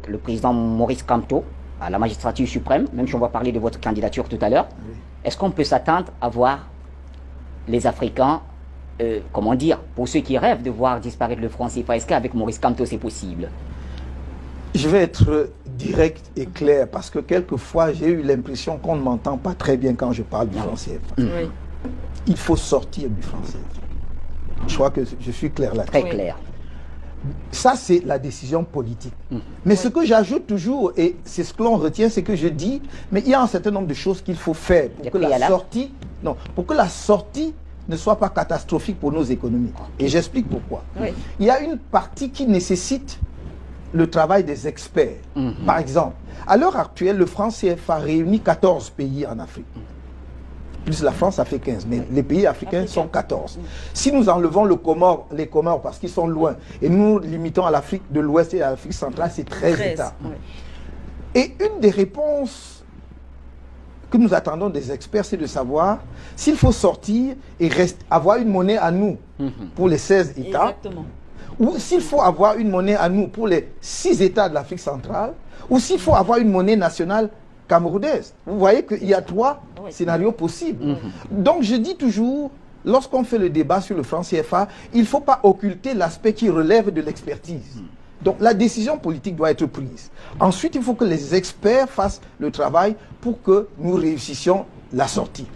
le président Maurice Kamto à la magistrature suprême, même si on va parler de votre candidature tout à l'heure, oui. Est-ce qu'on peut s'attendre à voir les Africains, comment dire, pour ceux qui rêvent de voir disparaître le franc CFA, est-ce qu'avec Maurice Kamto c'est possible? Je vais être direct et clair parce que quelquefois j'ai eu l'impression qu'on ne m'entend pas très bien quand je parle du franc CFA. Oui. Il faut sortir du franc CFA. Je crois que je suis clair là-dessus. Très clair. Ça, c'est la décision politique. Mais ce que j'ajoute toujours, et c'est ce que l'on retient, c'est que je dis, mais il y a un certain nombre de choses qu'il faut faire pour que la sortie, non, pour que la sortie ne soit pas catastrophique pour nos économies. Et j'explique pourquoi. Oui. Il y a une partie qui nécessite le travail des experts. Par exemple, à l'heure actuelle, le franc CFA réunit 14 pays en Afrique. Plus la France, ça fait 15, mais les pays africains sont 14. Si nous enlevons les Comores parce qu'ils sont loin, et nous limitons à l'Afrique de l'Ouest et à l'Afrique centrale, c'est 13 États. Oui. Et une des réponses que nous attendons des experts, c'est de savoir s'il faut sortir et avoir une monnaie à nous pour les 16 États, exactement. Ou s'il faut avoir une monnaie à nous pour les 6 États de l'Afrique centrale, ou s'il faut avoir une monnaie nationale camerounaise. Vous voyez qu'il y a 3 scénarios possibles. Donc je dis toujours, lorsqu'on fait le débat sur le franc CFA, il ne faut pas occulter l'aspect qui relève de l'expertise. Donc la décision politique doit être prise. Ensuite, il faut que les experts fassent le travail pour que nous réussissions la sortie.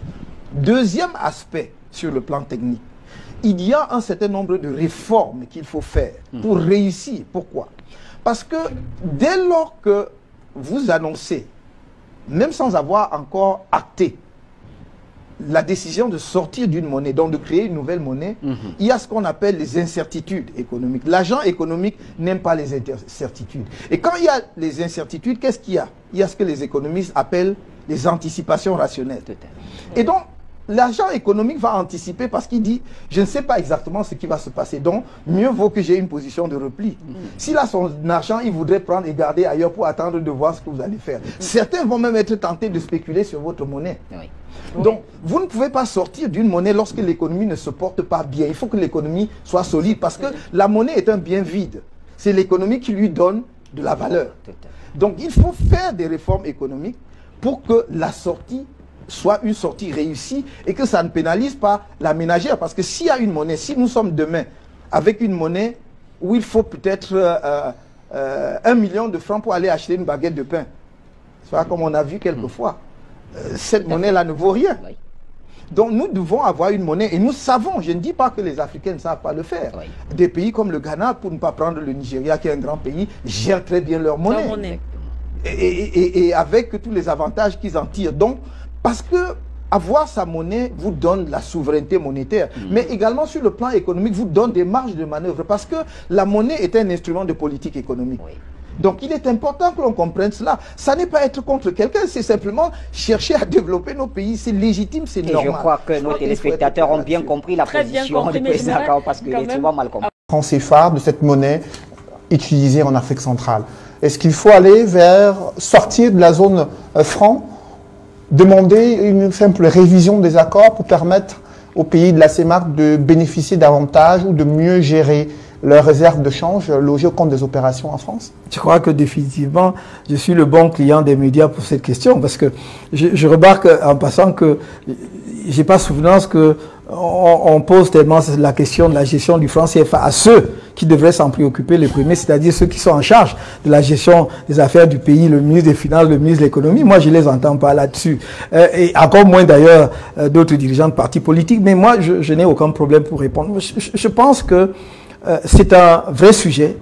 Deuxième aspect sur le plan technique, il y a un certain nombre de réformes qu'il faut faire pour réussir. Pourquoi? Parce que dès lors que vous annoncez, même sans avoir encore acté la décision de sortir d'une monnaie, donc de créer une nouvelle monnaie, il y a ce qu'on appelle les incertitudes économiques. L'agent économique n'aime pas les incertitudes. Et quand il y a les incertitudes, qu'est-ce qu'il y a? Il y a ce que les économistes appellent les anticipations rationnelles. Et donc, l'agent économique va anticiper parce qu'il dit « je ne sais pas exactement ce qui va se passer, donc mieux vaut que j'ai une position de repli ». S'il a son argent, il voudrait prendre et garder ailleurs pour attendre de voir ce que vous allez faire. Certains vont même être tentés de spéculer sur votre monnaie. Donc, vous ne pouvez pas sortir d'une monnaie lorsque l'économie ne se porte pas bien. Il faut que l'économie soit solide parce que la monnaie est un bien vide. C'est l'économie qui lui donne de la valeur. Donc, il faut faire des réformes économiques pour que la sortie soit une sortie réussie et que ça ne pénalise pas la ménagère. Parce que s'il y a une monnaie, si nous sommes demain avec une monnaie où il faut peut-être 1 million de francs pour aller acheter une baguette de pain, soit comme on a vu quelquefois, cette monnaie-là ne vaut rien. Donc nous devons avoir une monnaie et nous savons, je ne dis pas que les Africains ne savent pas le faire. Des pays comme le Ghana, pour ne pas prendre le Nigeria qui est un grand pays, gèrent très bien leur monnaie. Et avec tous les avantages qu'ils en tirent. Donc, parce que avoir sa monnaie vous donne la souveraineté monétaire, mais également sur le plan économique vous donne des marges de manœuvre, parce que la monnaie est un instrument de politique économique. Donc il est important que l'on comprenne cela. Ça n'est pas être contre quelqu'un, c'est simplement chercher à développer nos pays. C'est légitime, c'est normal. Et je crois que nos téléspectateurs ont bien compris la position du président Kao, parce qu'il est souvent mal compris. Le franc CFA de cette monnaie utilisée en Afrique centrale. Est-ce qu'il faut aller vers sortir de la zone franc, demander une simple révision des accords pour permettre aux pays de la CEMAC de bénéficier davantage ou de mieux gérer leurs réserves de change logées au compte des opérations en France? Je crois que définitivement, je suis le bon client des médias pour cette question, parce que je remarque en passant que j'ai pas souvenance que on pose tellement la question de la gestion du franc CFA à ceux qui devraient s'en préoccuper les premiers, c'est-à-dire ceux qui sont en charge de la gestion des affaires du pays, le ministre des Finances, le ministre de l'Économie. Moi, je les entends pas là-dessus. Et encore moins d'ailleurs d'autres dirigeants de partis politiques. Mais moi, je n'ai aucun problème pour répondre. Je pense que c'est un vrai sujet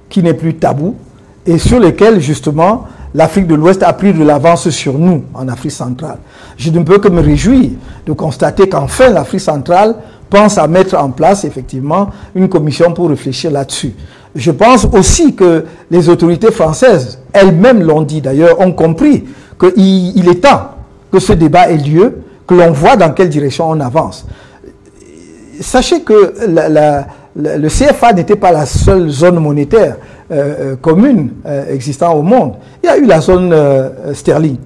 qui n'est plus tabou et sur lequel, justement, l'Afrique de l'Ouest a pris de l'avance sur nous, en Afrique centrale. Je ne peux que me réjouir de constater qu'enfin l'Afrique centrale pense à mettre en place, effectivement, une commission pour réfléchir là-dessus. Je pense aussi que les autorités françaises, elles-mêmes l'ont dit d'ailleurs, ont compris qu'il est temps que ce débat ait lieu, que l'on voit dans quelle direction on avance. Sachez que le CFA n'était pas la seule zone monétaire commune existant au monde. Il y a eu la zone sterling,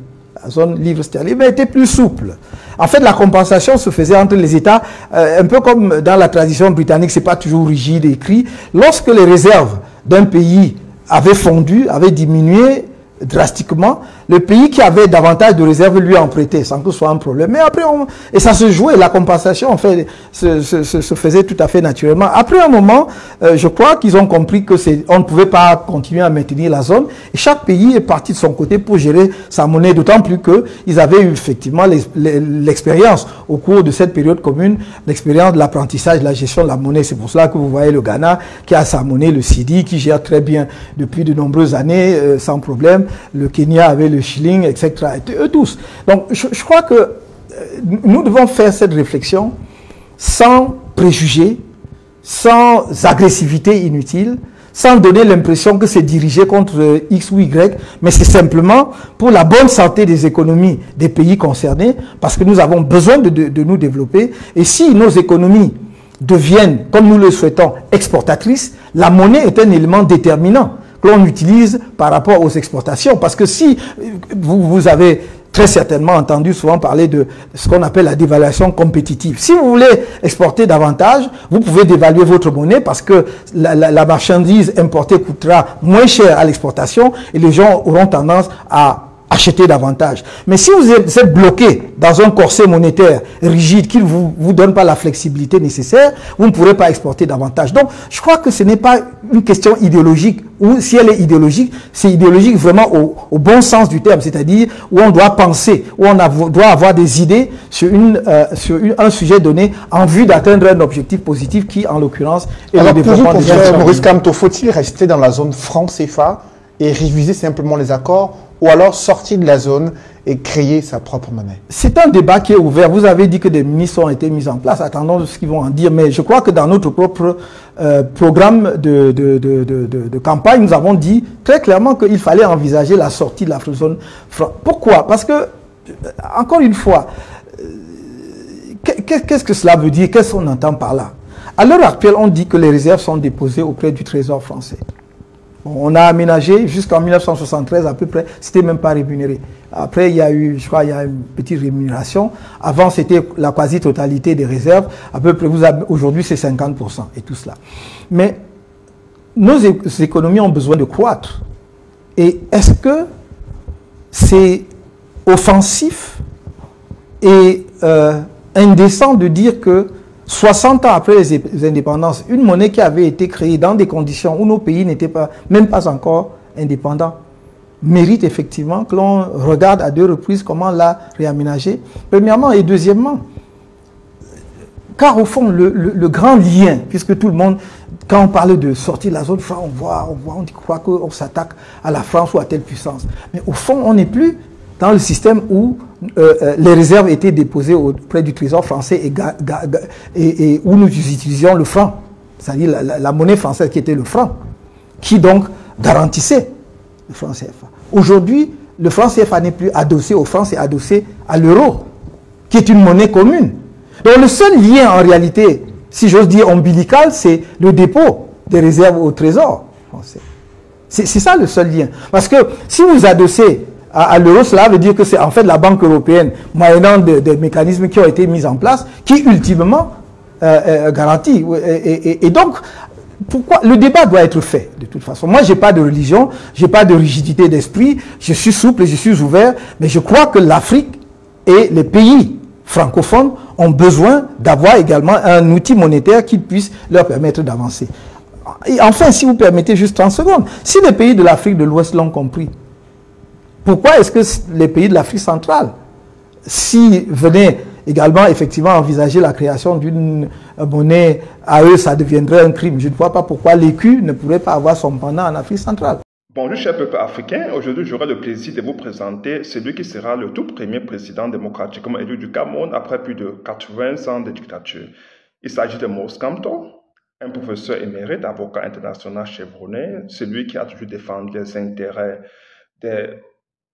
la zone livre sterling, mais elle était plus souple. En fait, la compensation se faisait entre les États, un peu comme dans la tradition britannique, c'est pas toujours rigide écrit. Lorsque les réserves d'un pays avait fondu, avait diminué drastiquement. Le pays qui avait davantage de réserves lui en prêtait sans que ce soit un problème. Mais après, et ça se jouait, la compensation en fait se faisait tout à fait naturellement. Après un moment, je crois qu'ils ont compris que on ne pouvait pas continuer à maintenir la zone. Et chaque pays est parti de son côté pour gérer sa monnaie, d'autant plus qu'ils avaient eu effectivement l'expérience au cours de cette période commune, l'expérience de l'apprentissage, de la gestion de la monnaie. C'est pour cela que vous voyez le Ghana qui a sa monnaie, le Cedi, qui gère très bien depuis de nombreuses années, sans problème. Le Kenya avait le shilling, etc. Et eux tous. Donc, je crois que nous devons faire cette réflexion sans préjugés, sans agressivité inutile, sans donner l'impression que c'est dirigé contre X ou Y, mais c'est simplement pour la bonne santé des économies des pays concernés, parce que nous avons besoin de nous développer. Et si nos économies deviennent, comme nous le souhaitons, exportatrices, la monnaie est un élément déterminant que l'on utilise par rapport aux exportations. Parce que si vous avez très certainement entendu souvent parler de ce qu'on appelle la dévaluation compétitive. Si vous voulez exporter davantage, vous pouvez dévaluer votre monnaie parce que la marchandise importée coûtera moins cher à l'exportation et les gens auront tendance à acheter davantage. Mais si vous êtes bloqué dans un corset monétaire rigide qui ne vous donne pas la flexibilité nécessaire, vous ne pourrez pas exporter davantage. Donc, je crois que ce n'est pas une question idéologique, ou si elle est idéologique, c'est idéologique vraiment au bon sens du terme, c'est-à-dire où on doit penser, où on doit avoir des idées sur un sujet donné en vue d'atteindre un objectif positif qui, en l'occurrence, est le développement des nations. Maurice Kamto, faut-il rester dans la zone franc-CFA et réviser simplement les accords, ou alors sortir de la zone et créer sa propre monnaie? C'est un débat qui est ouvert. Vous avez dit que des ministres ont été mis en place. Attendons de ce qu'ils vont en dire. Mais je crois que dans notre propre programme de campagne, nous avons dit très clairement qu'il fallait envisager la sortie de la zone franc. Pourquoi? Parce que, encore une fois, qu'est-ce que cela veut dire? Qu'est-ce qu'on entend par là? À l'heure actuelle, on dit que les réserves sont déposées auprès du Trésor français. On a aménagé jusqu'en 1973 à peu près, c'était même pas rémunéré. Après, il y a eu, je crois, il y a une petite rémunération. Avant, c'était la quasi-totalité des réserves. À peu près, aujourd'hui, c'est 50% et tout cela. Mais nos économies ont besoin de croître. Et est-ce que c'est offensif et indécent de dire que 60 ans après les indépendances, une monnaie qui avait été créée dans des conditions où nos pays n'étaient même pas encore indépendants, mérite effectivement que l'on regarde à deux reprises comment l'a réaménagé, premièrement, et deuxièmement, car au fond, le grand lien, puisque tout le monde, quand on parle de sortir de la zone franc, on croit qu'on s'attaque à la France ou à telle puissance. Mais au fond, on n'est plus dans le système où les réserves étaient déposées auprès du Trésor français et où nous utilisions le franc, c'est-à-dire la monnaie française qui était le franc, qui donc garantissait le franc CFA. Aujourd'hui, le franc CFA n'est plus adossé au franc, c'est adossé à l'euro, qui est une monnaie commune. Donc le seul lien en réalité, si j'ose dire ombilical, c'est le dépôt des réserves au Trésor français. C'est ça le seul lien. Parce que si vous adossez à l'euro, cela veut dire que c'est en fait la Banque européenne, moyennant des mécanismes qui ont été mis en place, qui ultimement garantit. Et donc, pourquoi le débat doit être fait de toute façon. Moi, j'ai pas de religion, j'ai pas de rigidité d'esprit, je suis souple, je suis ouvert, mais je crois que l'Afrique et les pays francophones ont besoin d'avoir également un outil monétaire qui puisse leur permettre d'avancer. Et enfin, si vous permettez juste 30 secondes, si les pays de l'Afrique de l'Ouest l'ont compris, pourquoi est-ce que les pays de l'Afrique centrale, s'ils venaient également effectivement envisager la création d'une monnaie, à eux ça deviendrait un crime? Je ne vois pas pourquoi l'écu ne pourrait pas avoir son pendant en Afrique centrale. Bonjour cher peuple africain, aujourd'hui j'aurai le plaisir de vous présenter celui qui sera le tout premier président démocratiquement élu du Cameroun après plus de 80 ans de dictature. Il s'agit de Maurice Kamto, un professeur émérite, avocat international chevronné, celui qui a toujours défendu les intérêts des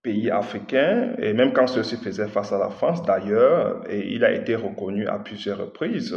pays africains, et même quand ceux-ci faisaient face à la France d'ailleurs, et il a été reconnu à plusieurs reprises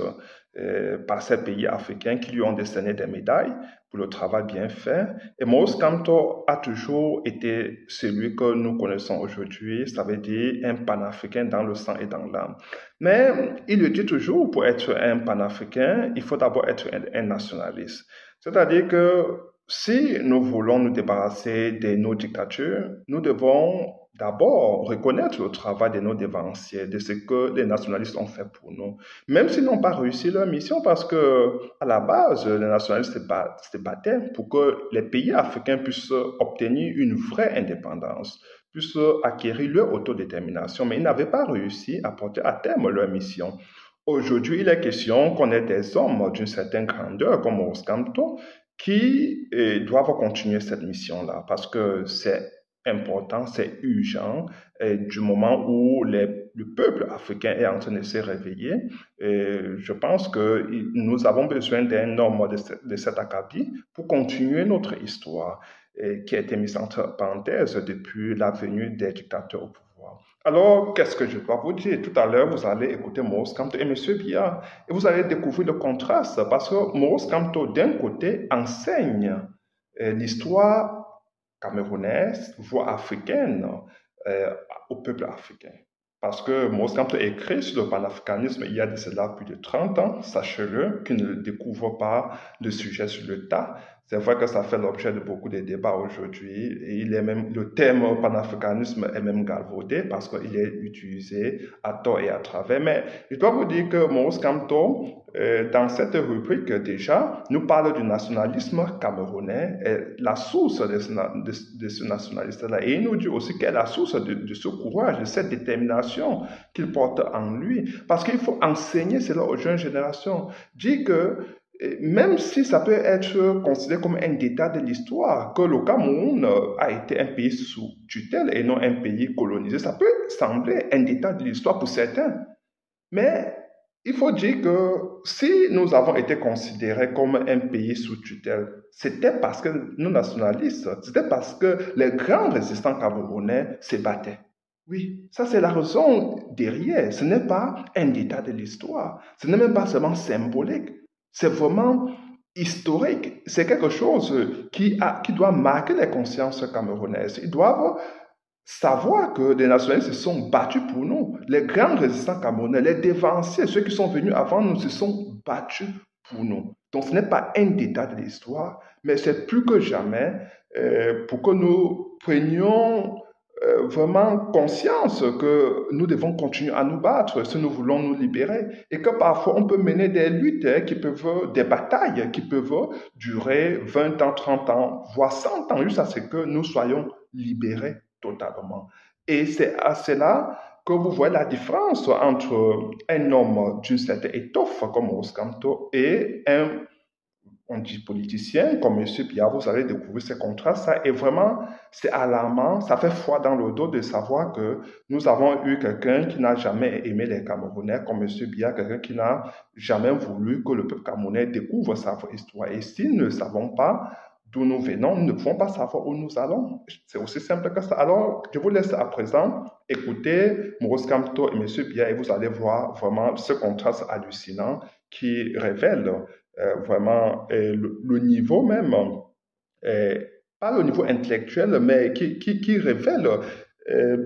par ces pays africains qui lui ont décerné des médailles pour le travail bien fait. Et Maurice Kamto a toujours été celui que nous connaissons aujourd'hui, ça veut dire un panafricain dans le sang et dans l'âme. Mais il le dit toujours, pour être un panafricain, il faut d'abord être un nationaliste. C'est-à-dire que si nous voulons nous débarrasser de nos dictatures, nous devons d'abord reconnaître le travail de nos dévanciers, de ce que les nationalistes ont fait pour nous. Même s'ils n'ont pas réussi leur mission, parce que à la base, les nationalistes se battaient pour que les pays africains puissent obtenir une vraie indépendance, puissent acquérir leur autodétermination, mais ils n'avaient pas réussi à porter à terme leur mission. Aujourd'hui, il est question qu'on ait des hommes d'une certaine grandeur, comme Maurice Kamto, qui doivent continuer cette mission-là, parce que c'est important, c'est urgent, du moment où le peuple africain est en train de se réveiller. Je pense que nous avons besoin d'un homme de cet acabit pour continuer notre histoire, qui a été mise entre parenthèses depuis la venue des dictateurs au pouvoir. Alors, qu'est-ce que je dois vous dire? Tout à l'heure, vous allez écouter Maurice Kamto et M. Biya, et vous allez découvrir le contraste, parce que Maurice Kamto, d'un côté, enseigne l'histoire camerounaise, voire africaine, au peuple africain. Parce que Maurice Kamto écrit sur le panafricanisme il y a de cela plus de 30 ans, sachez-le, qu'il ne découvre pas le sujet sur le tas. C'est vrai que ça fait l'objet de beaucoup de débats aujourd'hui, et le terme panafricanisme est même galvaudé parce qu'il est utilisé à tort et à travers. Mais je dois vous dire que Maurice Kamto, dans cette rubrique déjà, nous parle du nationalisme camerounais, et la source de ce nationaliste-là. Et il nous dit aussi quelle est la source de ce courage, de cette détermination qu'il porte en lui. Parce qu'il faut enseigner cela aux jeunes générations. Dire que même si ça peut être considéré comme un détail de l'histoire, que le Cameroun a été un pays sous tutelle et non un pays colonisé, ça peut sembler un détail de l'histoire pour certains. Mais il faut dire que si nous avons été considérés comme un pays sous tutelle, c'était parce que nos nationalistes, c'était parce que les grands résistants camerounais se battaient. Oui, ça c'est la raison derrière. Ce n'est pas un détail de l'histoire. Ce n'est même pas seulement symbolique. C'est vraiment historique. C'est quelque chose qui doit marquer les consciences camerounaises. Ils doivent savoir que les nationalistes se sont battus pour nous. Les grands résistants camerounais, les dévanciers, ceux qui sont venus avant nous, se sont battus pour nous. Donc ce n'est pas un détail de l'histoire, mais c'est plus que jamais pour que nous prenions vraiment conscience que nous devons continuer à nous battre si nous voulons nous libérer, et que parfois on peut mener des luttes des batailles qui peuvent durer 20 ans, 30 ans, voire 100 ans, juste à ce que nous soyons libérés totalement. Et c'est à cela que vous voyez la différence entre un homme d'une certaine étoffe comme Maurice Kamto et on dit politicien, comme M. Biya, vous allez découvrir ces contrastes. Ça est vraiment, c'est alarmant, ça fait froid dans le dos de savoir que nous avons eu quelqu'un qui n'a jamais aimé les Camerounais, comme M. Biya, quelqu'un qui n'a jamais voulu que le peuple camerounais découvre sa vraie histoire. Et si nous ne savons pas d'où nous venons, nous ne pouvons pas savoir où nous allons. C'est aussi simple que ça. Alors, je vous laisse à présent écouter Maurice Kamto et M. Biya, et vous allez voir vraiment ce contraste hallucinant qui révèle vraiment le niveau même, pas le niveau intellectuel, mais qui révèle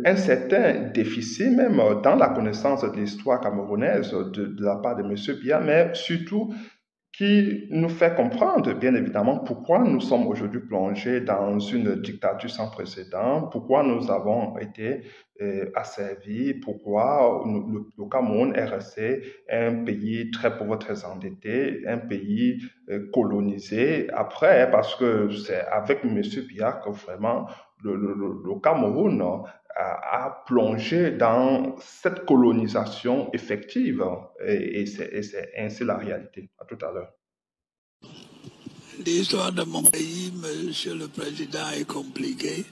un certain déficit même dans la connaissance de l'histoire camerounaise de la part de M. Biya, mais surtout qui nous fait comprendre, bien évidemment, pourquoi nous sommes aujourd'hui plongés dans une dictature sans précédent, pourquoi nous avons été asservis, pourquoi le Cameroun est resté un pays très pauvre, très endetté, un pays colonisé. Après, parce que c'est avec M. Biya que vraiment le Cameroun a plongé dans cette colonisation effective, et c'est ainsi la réalité. À tout à l'heure. L'histoire de mon pays, Monsieur le Président, est compliquée.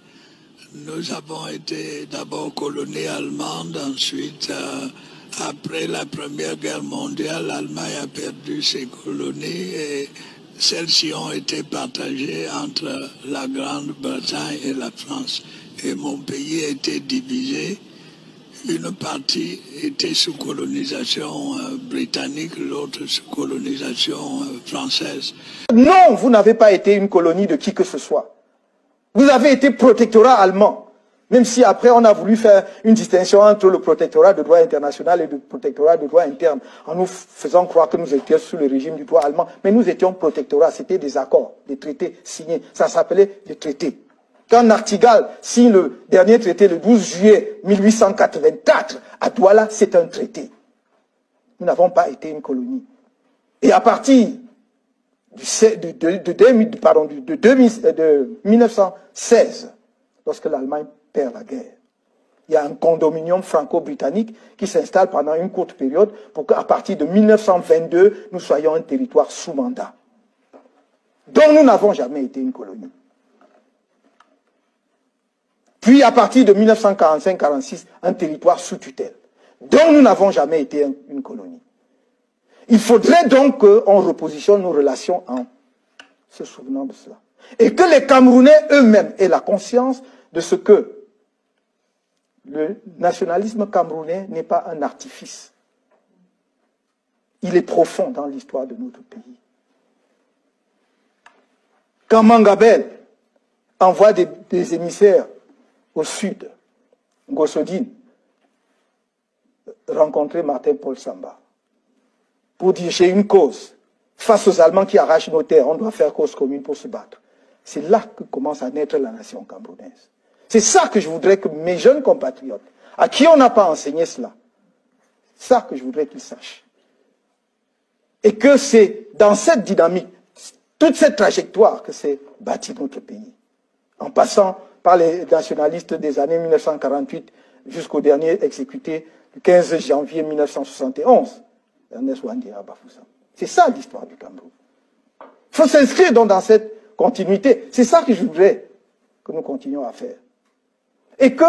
Nous avons été d'abord colonie allemande, ensuite, après la Première Guerre mondiale, l'Allemagne a perdu ses colonies et celles-ci ont été partagées entre la Grande-Bretagne et la France. Et mon pays a été divisé. Une partie était sous colonisation britannique, l'autre sous colonisation française. Non, vous n'avez pas été une colonie de qui que ce soit. Vous avez été protectorat allemand. Même si après on a voulu faire une distinction entre le protectorat de droit international et le protectorat de droit interne, en nous faisant croire que nous étions sous le régime du droit allemand. Mais nous étions protectorat, c'était des accords, des traités signés. Ça s'appelait des traités. Quand Nachtigal signe le dernier traité le 12 juillet 1884 à Douala, c'est un traité. Nous n'avons pas été une colonie. Et à partir de 1916, lorsque l'Allemagne perd la guerre, il y a un condominium franco-britannique qui s'installe pendant une courte période pour qu'à partir de 1922, nous soyons un territoire sous mandat. Donc nous n'avons jamais été une colonie. Puis à partir de 1945-46, un territoire sous tutelle. Donc nous n'avons jamais été une colonie. Il faudrait donc qu'on repositionne nos relations en se souvenant de cela. Et que les Camerounais eux-mêmes aient la conscience de ce que le nationalisme camerounais n'est pas un artifice. Il est profond dans l'histoire de notre pays. Quand Mangabel envoie des émissaires au sud, Gossodine, rencontrer Martin-Paul Samba, pour dire j'ai une cause. Face aux Allemands qui arrachent nos terres, on doit faire cause commune pour se battre. C'est là que commence à naître la nation camerounaise. C'est ça que je voudrais que mes jeunes compatriotes, à qui on n'a pas enseigné cela, ça que je voudrais qu'ils sachent. Et que c'est dans cette dynamique, toute cette trajectoire que s'est bâti notre pays. En passant par les nationalistes des années 1948 jusqu'au dernier exécuté le 15 janvier 1971. C'est ça l'histoire du Cameroun. Il faut s'inscrire donc dans cette continuité. C'est ça que je voudrais que nous continuions à faire. Et que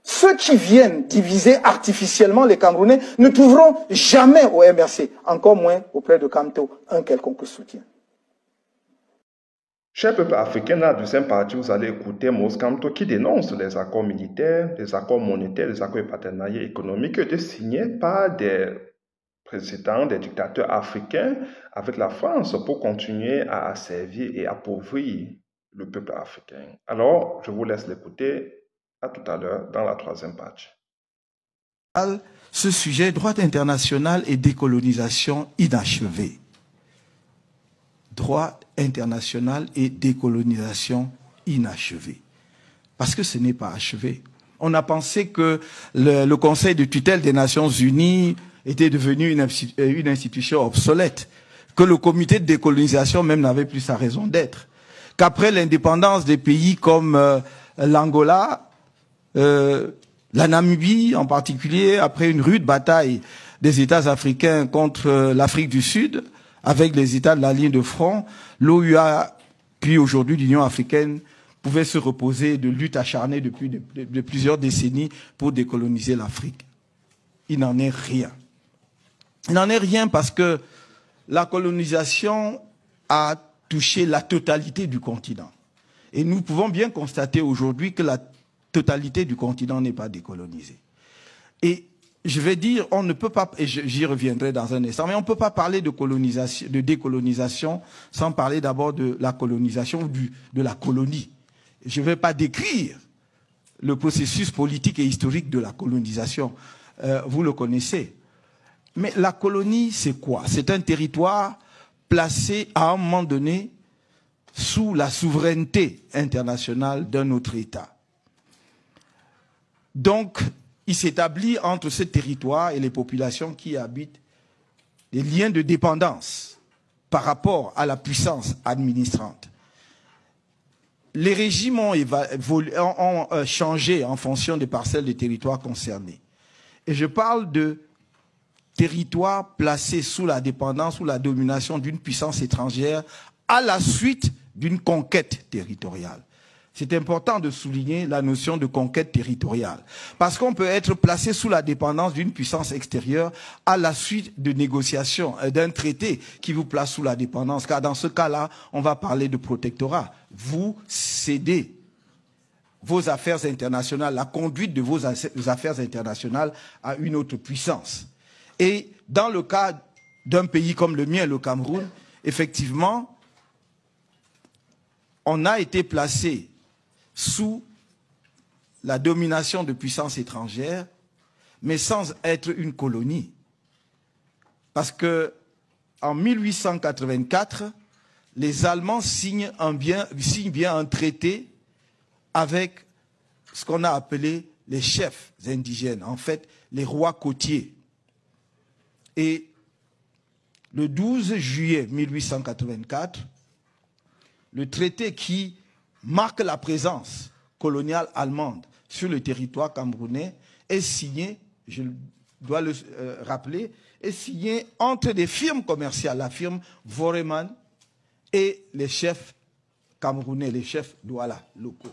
ceux qui viennent diviser artificiellement les Camerounais ne trouveront jamais au MRC, encore moins auprès de Camto, un quelconque soutien. Cher peuple africain, dans la deuxième partie, vous allez écouter Mose Kamto qui dénonce les accords militaires, les accords monétaires, les accords de partenariat économique signés par des présidents, des dictateurs africains avec la France pour continuer à asservir et appauvrir le peuple africain. Alors, je vous laisse l'écouter. À tout à l'heure dans la troisième partie. Ce sujet, droit international et décolonisation inachevé. Droit international et décolonisation inachevé. Parce que ce n'est pas achevé. On a pensé que le Conseil de tutelle des Nations Unies était devenu une institution obsolète, que le comité de décolonisation même n'avait plus sa raison d'être, qu'après l'indépendance des pays comme l'Angola, la Namibie en particulier, après une rude bataille des États africains contre l'Afrique du Sud, avec les États de la ligne de front, l'OUA, puis aujourd'hui l'Union africaine, pouvait se reposer de luttes acharnées depuis de plusieurs décennies pour décoloniser l'Afrique. Il n'en est rien. Il n'en est rien parce que la colonisation a touché la totalité du continent. Et nous pouvons bien constater aujourd'hui que la totalité du continent n'est pas décolonisée. Et je vais dire, on ne peut pas, et j'y reviendrai dans un instant, mais on ne peut pas parler de colonisation, de décolonisation sans parler d'abord de la colonisation ou de la colonie. Je ne vais pas décrire le processus politique et historique de la colonisation. Vous le connaissez. Mais la colonie, c'est quoi? C'est un territoire placé à un moment donné sous la souveraineté internationale d'un autre État. Donc, il s'établit entre ce territoire et les populations qui y habitent des liens de dépendance par rapport à la puissance administrante. Les régimes ont changé en fonction des parcelles des territoires concernés. Et je parle de territoires placés sous la dépendance ou la domination d'une puissance étrangère à la suite d'une conquête territoriale. C'est important de souligner la notion de conquête territoriale. Parce qu'on peut être placé sous la dépendance d'une puissance extérieure à la suite de négociations, d'un traité qui vous place sous la dépendance. Car dans ce cas-là, on va parler de protectorat. Vous cédez vos affaires internationales, la conduite de vos affaires internationales à une autre puissance. Et dans le cas d'un pays comme le mien, le Cameroun, effectivement, on a été placé sous la domination de puissances étrangères, mais sans être une colonie. Parce que en 1884, les Allemands signent bien un traité avec ce qu'on a appelé les chefs indigènes, en fait les rois côtiers. Et le 12 juillet 1884, le traité qui marque la présence coloniale allemande sur le territoire camerounais est signé, je dois le rappeler, est signé entre des firmes commerciales, la firme Voreman et les chefs camerounais, les chefs Douala locaux.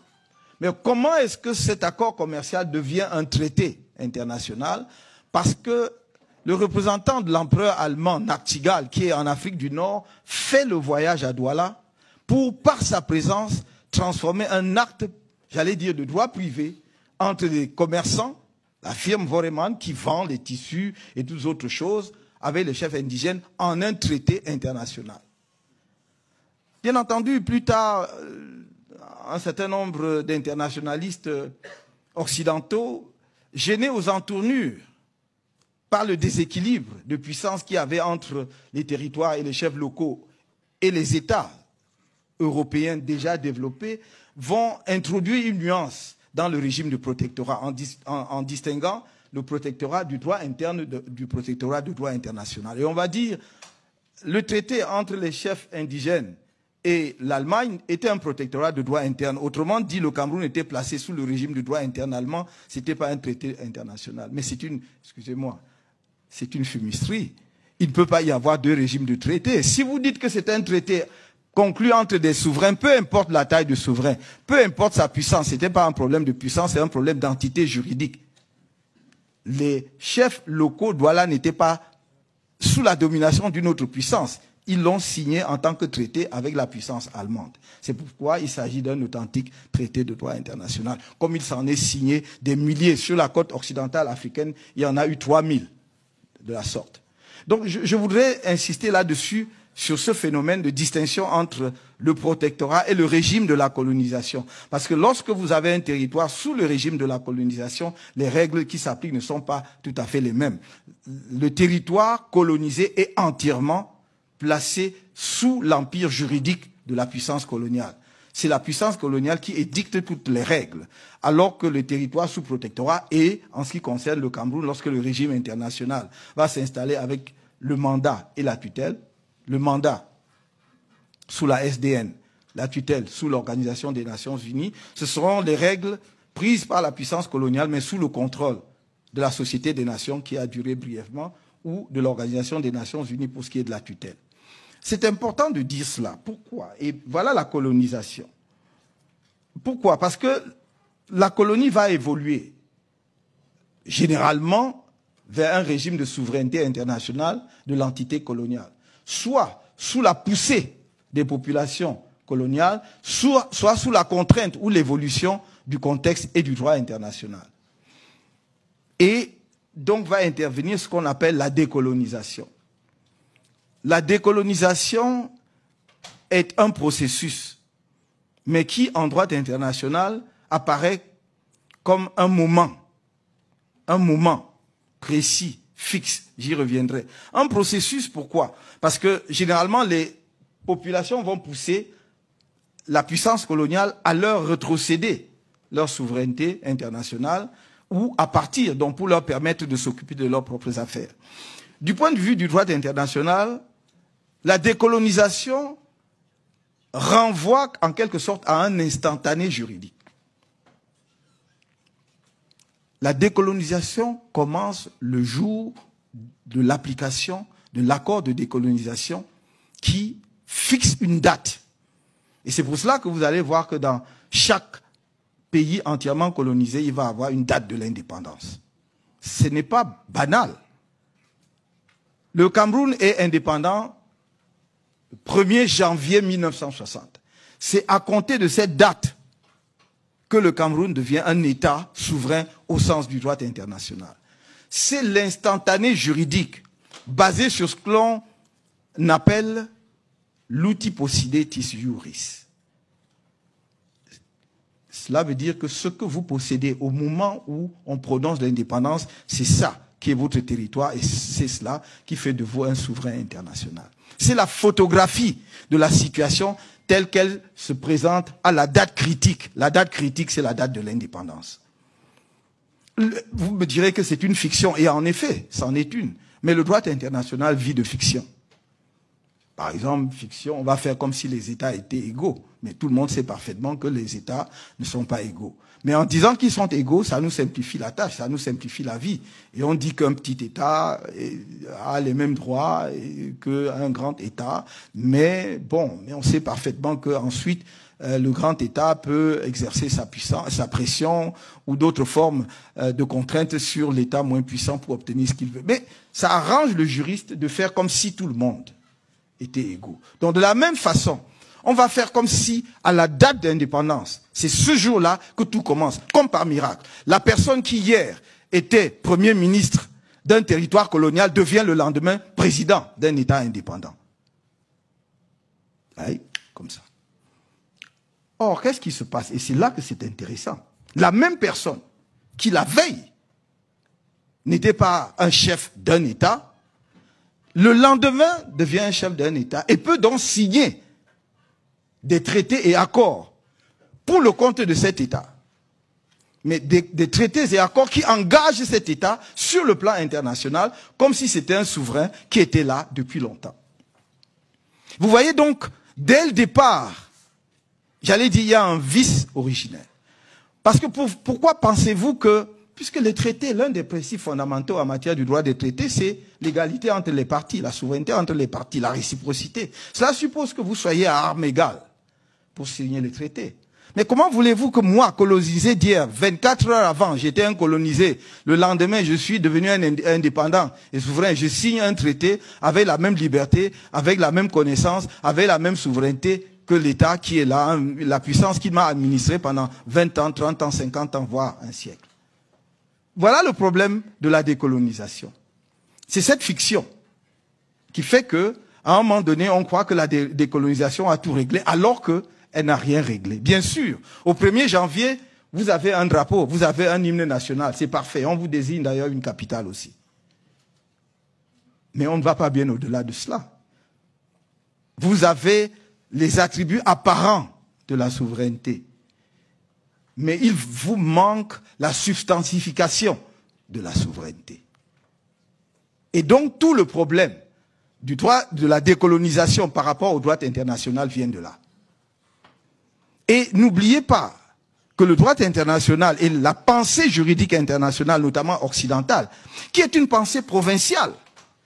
Mais comment est-ce que cet accord commercial devient un traité international? Parce que le représentant de l'empereur allemand, Nachtigal, qui est en Afrique du Nord, fait le voyage à Douala pour, par sa présence, transformer un acte, j'allais dire, de droit privé entre les commerçants, la firme Voreman qui vend les tissus et toutes autres choses, avec les chefs indigènes, en un traité international. Bien entendu, plus tard, un certain nombre d'internationalistes occidentaux, gênés aux entournures par le déséquilibre de puissance qu'il y avait entre les territoires et les chefs locaux et les États européens déjà développés, vont introduire une nuance dans le régime de protectorat en distinguant le protectorat du droit interne du protectorat du droit international. Et on va dire, le traité entre les chefs indigènes et l'Allemagne était un protectorat de droit interne. Autrement dit, le Cameroun était placé sous le régime du droit interne allemand. Ce n'était pas un traité international. Mais c'est une, excusez-moi, c'est une fumisterie. Il ne peut pas y avoir deux régimes de traité. Si vous dites que c'est un traité conclu entre des souverains, peu importe la taille du souverain, peu importe sa puissance, ce n'était pas un problème de puissance, c'est un problème d'entité juridique. Les chefs locaux Douala n'étaient pas sous la domination d'une autre puissance. Ils l'ont signé en tant que traité avec la puissance allemande. C'est pourquoi il s'agit d'un authentique traité de droit international. Comme il s'en est signé des milliers sur la côte occidentale africaine, il y en a eu 3000 de la sorte. Donc je voudrais insister là-dessus, sur ce phénomène de distinction entre le protectorat et le régime de la colonisation. Parce que lorsque vous avez un territoire sous le régime de la colonisation, les règles qui s'appliquent ne sont pas tout à fait les mêmes. Le territoire colonisé est entièrement placé sous l'empire juridique de la puissance coloniale. C'est la puissance coloniale qui édicte toutes les règles, alors que le territoire sous protectorat est, en ce qui concerne le Cameroun, lorsque le régime international va s'installer avec le mandat et la tutelle, le mandat sous la SDN, la tutelle sous l'Organisation des Nations Unies, ce seront les règles prises par la puissance coloniale, mais sous le contrôle de la Société des Nations qui a duré brièvement, ou de l'Organisation des Nations Unies pour ce qui est de la tutelle. C'est important de dire cela. Pourquoi? Et voilà la colonisation. Pourquoi? Parce que la colonie va évoluer généralement vers un régime de souveraineté internationale de l'entité coloniale. Soit sous la poussée des populations coloniales, soit sous la contrainte ou l'évolution du contexte et du droit international. Et donc va intervenir ce qu'on appelle la décolonisation. La décolonisation est un processus, mais qui, en droit international, apparaît comme un moment précis, fixe, j'y reviendrai. Un processus, pourquoi? Parce que généralement, les populations vont pousser la puissance coloniale à leur rétrocéder leur souveraineté internationale ou à partir, donc pour leur permettre de s'occuper de leurs propres affaires. Du point de vue du droit international, la décolonisation renvoie en quelque sorte à un instantané juridique. La décolonisation commence le jour de l'application de l'accord de décolonisation qui fixe une date. Et c'est pour cela que vous allez voir que dans chaque pays entièrement colonisé, il va avoir une date de l'indépendance. Ce n'est pas banal. Le Cameroun est indépendant le 1er janvier 1960. C'est à compter de cette date que le Cameroun devient un État souverain au sens du droit international. C'est l'instantané juridique basé sur ce que l'on appelle l'outil possidetis iuris. Cela veut dire que ce que vous possédez au moment où on prononce l'indépendance, c'est ça qui est votre territoire et c'est cela qui fait de vous un souverain international. C'est la photographie de la situation telle qu'elle se présente à la date critique. La date critique, c'est la date de l'indépendance. Vous me direz que c'est une fiction, et en effet, c'en est une. Mais le droit international vit de fiction. Par exemple, fiction, on va faire comme si les États étaient égaux. Mais tout le monde sait parfaitement que les États ne sont pas égaux. Mais en disant qu'ils sont égaux, ça nous simplifie la tâche, ça nous simplifie la vie. Et on dit qu'un petit État a les mêmes droits qu'un grand État. Mais bon, mais on sait parfaitement qu'ensuite, le grand État peut exercer sa puissance, sa pression ou d'autres formes de contraintes sur l'État moins puissant pour obtenir ce qu'il veut. Mais ça arrange le juriste de faire comme si tout le monde était égaux. Donc de la même façon, on va faire comme si, à la date d'indépendance, c'est ce jour-là que tout commence, comme par miracle. La personne qui hier était Premier ministre d'un territoire colonial devient le lendemain président d'un État indépendant. Oui, comme ça. Or, qu'est-ce qui se passe? Et c'est là que c'est intéressant. La même personne qui, la veille, n'était pas un chef d'un État, le lendemain devient un chef d'un État et peut donc signer des traités et accords pour le compte de cet État. Mais des traités et accords qui engagent cet État sur le plan international comme si c'était un souverain qui était là depuis longtemps. Vous voyez donc, dès le départ, j'allais dire, il y a un vice originel. Parce que pourquoi pensez-vous que, puisque les traités, l'un des principes fondamentaux en matière du droit des traités, c'est l'égalité entre les parties, la souveraineté entre les parties, la réciprocité. Cela suppose que vous soyez à armes égales pour signer les traités. Mais comment voulez-vous que moi, colonisé d'hier, 24 heures avant, j'étais un colonisé, le lendemain, je suis devenu un indépendant et souverain, je signe un traité avec la même liberté, avec la même connaissance, avec la même souveraineté que l'État qui est là, la puissance qui m'a administré pendant 20 ans, 30 ans, 50 ans, voire un siècle. Voilà le problème de la décolonisation. C'est cette fiction qui fait que, à un moment donné, on croit que la décolonisation a tout réglé, alors qu'elle n'a rien réglé. Bien sûr, au 1er janvier, vous avez un drapeau, vous avez un hymne national, c'est parfait. On vous désigne d'ailleurs une capitale aussi. Mais on ne va pas bien au-delà de cela. Vous avez les attributs apparents de la souveraineté. Mais il vous manque la substantification de la souveraineté. Et donc tout le problème du droit de la décolonisation par rapport au droit international vient de là. Et n'oubliez pas que le droit international et la pensée juridique internationale, notamment occidentale, qui est une pensée provinciale,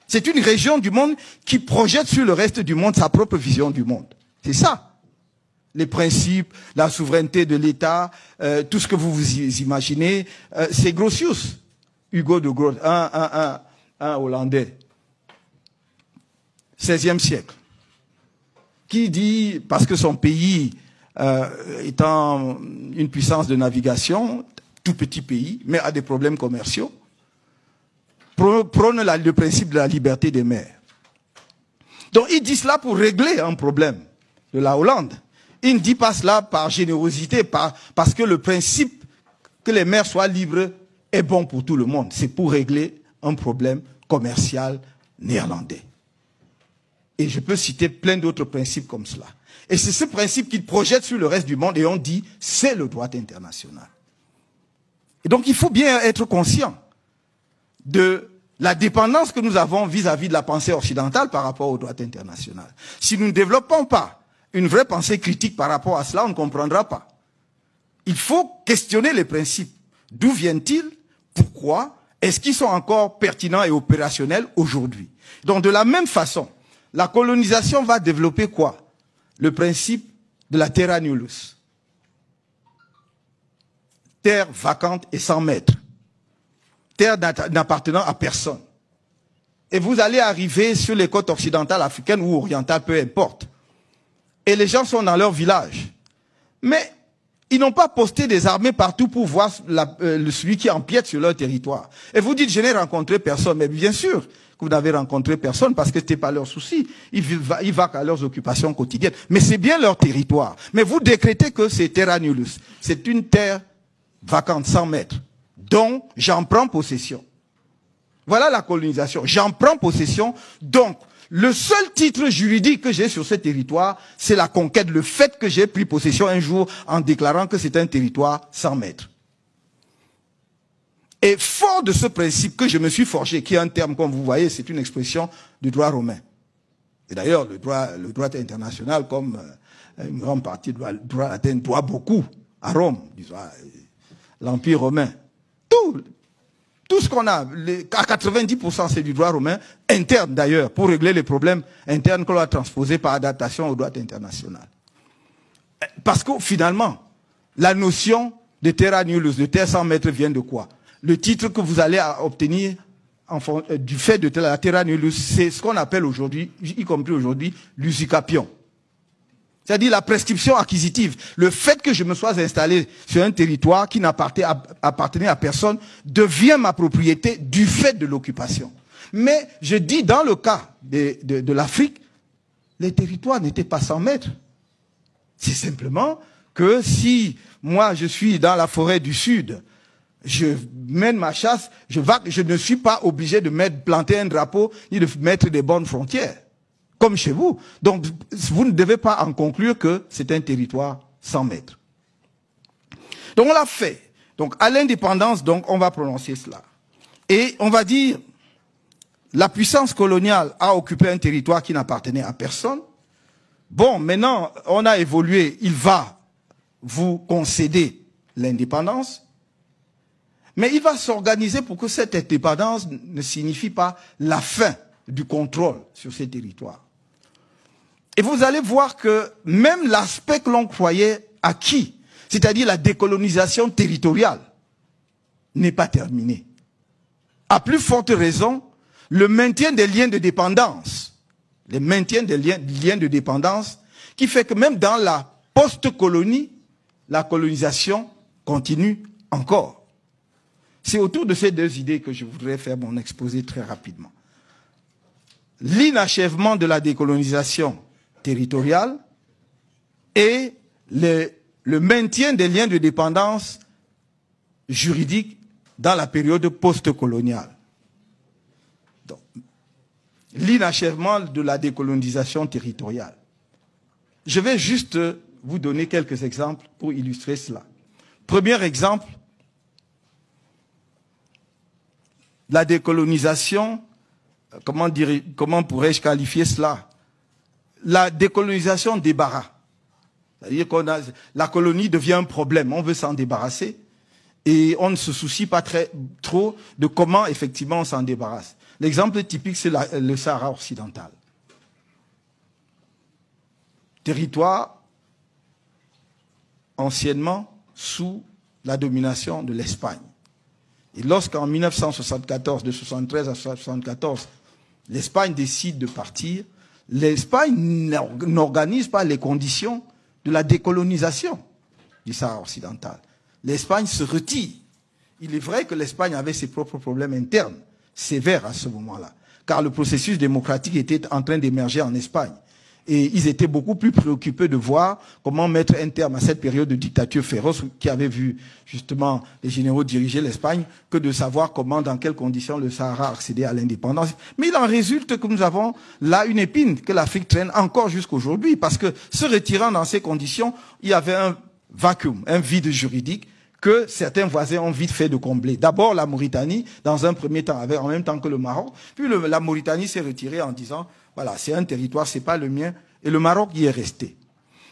c'est une région du monde qui projette sur le reste du monde sa propre vision du monde. C'est ça. Les principes, la souveraineté de l'État, tout ce que vous vous imaginez, c'est Grotius, Hugo de Grotius, un Hollandais, 16e siècle, qui dit, parce que son pays étant une puissance de navigation, tout petit pays, mais a des problèmes commerciaux, prône le principe de la liberté des mers. Donc il dit cela pour régler un problème de la Hollande. Il ne dit pas cela par générosité, parce que le principe que les mers soient libres est bon pour tout le monde. C'est pour régler un problème commercial néerlandais. Et je peux citer plein d'autres principes comme cela. Et c'est ce principe qu'il projette sur le reste du monde et on dit c'est le droit international. Et donc il faut bien être conscient de la dépendance que nous avons vis-à-vis de la pensée occidentale par rapport au droit international. Si nous ne développons pas une vraie pensée critique par rapport à cela, on ne comprendra pas. Il faut questionner les principes. D'où viennent-ils? Pourquoi? Est-ce qu'ils sont encore pertinents et opérationnels aujourd'hui? Donc de la même façon, la colonisation va développer quoi? Le principe de la terra nullius. Terre vacante et sans maître. Terre n'appartenant à personne. Et vous allez arriver sur les côtes occidentales africaines ou orientales, peu importe. Et les gens sont dans leur village. Mais ils n'ont pas posté des armées partout pour voir celui qui empiète sur leur territoire. Et vous dites, je n'ai rencontré personne. Mais bien sûr que vous n'avez rencontré personne parce que ce n'était pas leur souci. Ils vaquent à leurs occupations quotidiennes. Mais c'est bien leur territoire. Mais vous décrétez que c'est terra nullius. C'est une terre vacante, 100 mètres, dont j'en prends possession. Voilà la colonisation. J'en prends possession. Donc, le seul titre juridique que j'ai sur ce territoire, c'est la conquête, le fait que j'ai pris possession un jour en déclarant que c'est un territoire 100 mètres. Et fort de ce principe que je me suis forgé, qui est un terme, comme vous voyez, c'est une expression du droit romain. Et d'ailleurs, le droit international, comme une grande partie du droit latin, doit beaucoup à Rome, l'Empire romain. Tout ce qu'on a, à 90%, c'est du droit romain, interne d'ailleurs, pour régler les problèmes internes qu'on a transposés par adaptation au droit international. Parce que finalement, la notion de terra nullius, de terre 100 mètres, vient de quoi? Le titre que vous allez obtenir du fait de la terra nullius, c'est ce qu'on appelle aujourd'hui, y compris aujourd'hui, l'usucapion. C'est-à-dire la prescription acquisitive. Le fait que je me sois installé sur un territoire qui n'appartenait à personne devient ma propriété du fait de l'occupation. Mais je dis, dans le cas de l'Afrique, les territoires n'étaient pas 100 mètres. C'est simplement que si moi je suis dans la forêt du Sud, je mène ma chasse, je ne suis pas obligé de planter un drapeau ni de mettre des bornes frontières, comme chez vous. Donc, vous ne devez pas en conclure que c'est un territoire 100 mètres. Donc, on l'a fait. Donc, à l'indépendance, donc, on va prononcer cela. Et on va dire, la puissance coloniale a occupé un territoire qui n'appartenait à personne. Bon, maintenant, on a évolué, il va vous concéder l'indépendance. Mais il va s'organiser pour que cette indépendance ne signifie pas la fin du contrôle sur ces territoires. Et vous allez voir que même l'aspect que l'on croyait acquis, c'est-à-dire la décolonisation territoriale, n'est pas terminé. À plus forte raison, le maintien des liens de dépendance, le maintien des liens de dépendance, qui fait que même dans la post-colonie, la colonisation continue encore. C'est autour de ces deux idées que je voudrais faire mon exposé très rapidement. L'inachèvement de la décolonisation territoriale et le maintien des liens de dépendance juridique dans la période post-coloniale. L'inachèvement de la décolonisation territoriale. Je vais juste vous donner quelques exemples pour illustrer cela. Premier exemple, la décolonisation, comment pourrais-je qualifier cela? La décolonisation débarras. C'est-à-dire que la colonie devient un problème, on veut s'en débarrasser et on ne se soucie pas trop de comment effectivement on s'en débarrasse. L'exemple typique, c'est le Sahara occidental. Territoire anciennement sous la domination de l'Espagne. Et lorsqu'en 1974, de 73 à 74, l'Espagne décide de partir, l'Espagne n'organise pas les conditions de la décolonisation du Sahara occidental. L'Espagne se retire. Il est vrai que l'Espagne avait ses propres problèmes internes, sévères à ce moment-là, car le processus démocratique était en train d'émerger en Espagne. Et ils étaient beaucoup plus préoccupés de voir comment mettre un terme à cette période de dictature féroce qui avait vu justement les généraux diriger l'Espagne que de savoir comment, dans quelles conditions le Sahara accédait à l'indépendance. Mais il en résulte que nous avons là une épine que l'Afrique traîne encore jusqu'aujourd'hui parce que se retirant dans ces conditions, il y avait un vacuum, un vide juridique que certains voisins ont vite fait de combler. D'abord la Mauritanie, dans un premier temps, en même temps que le Maroc, puis la Mauritanie s'est retirée en disant voilà, c'est un territoire, c'est pas le mien, et le Maroc y est resté.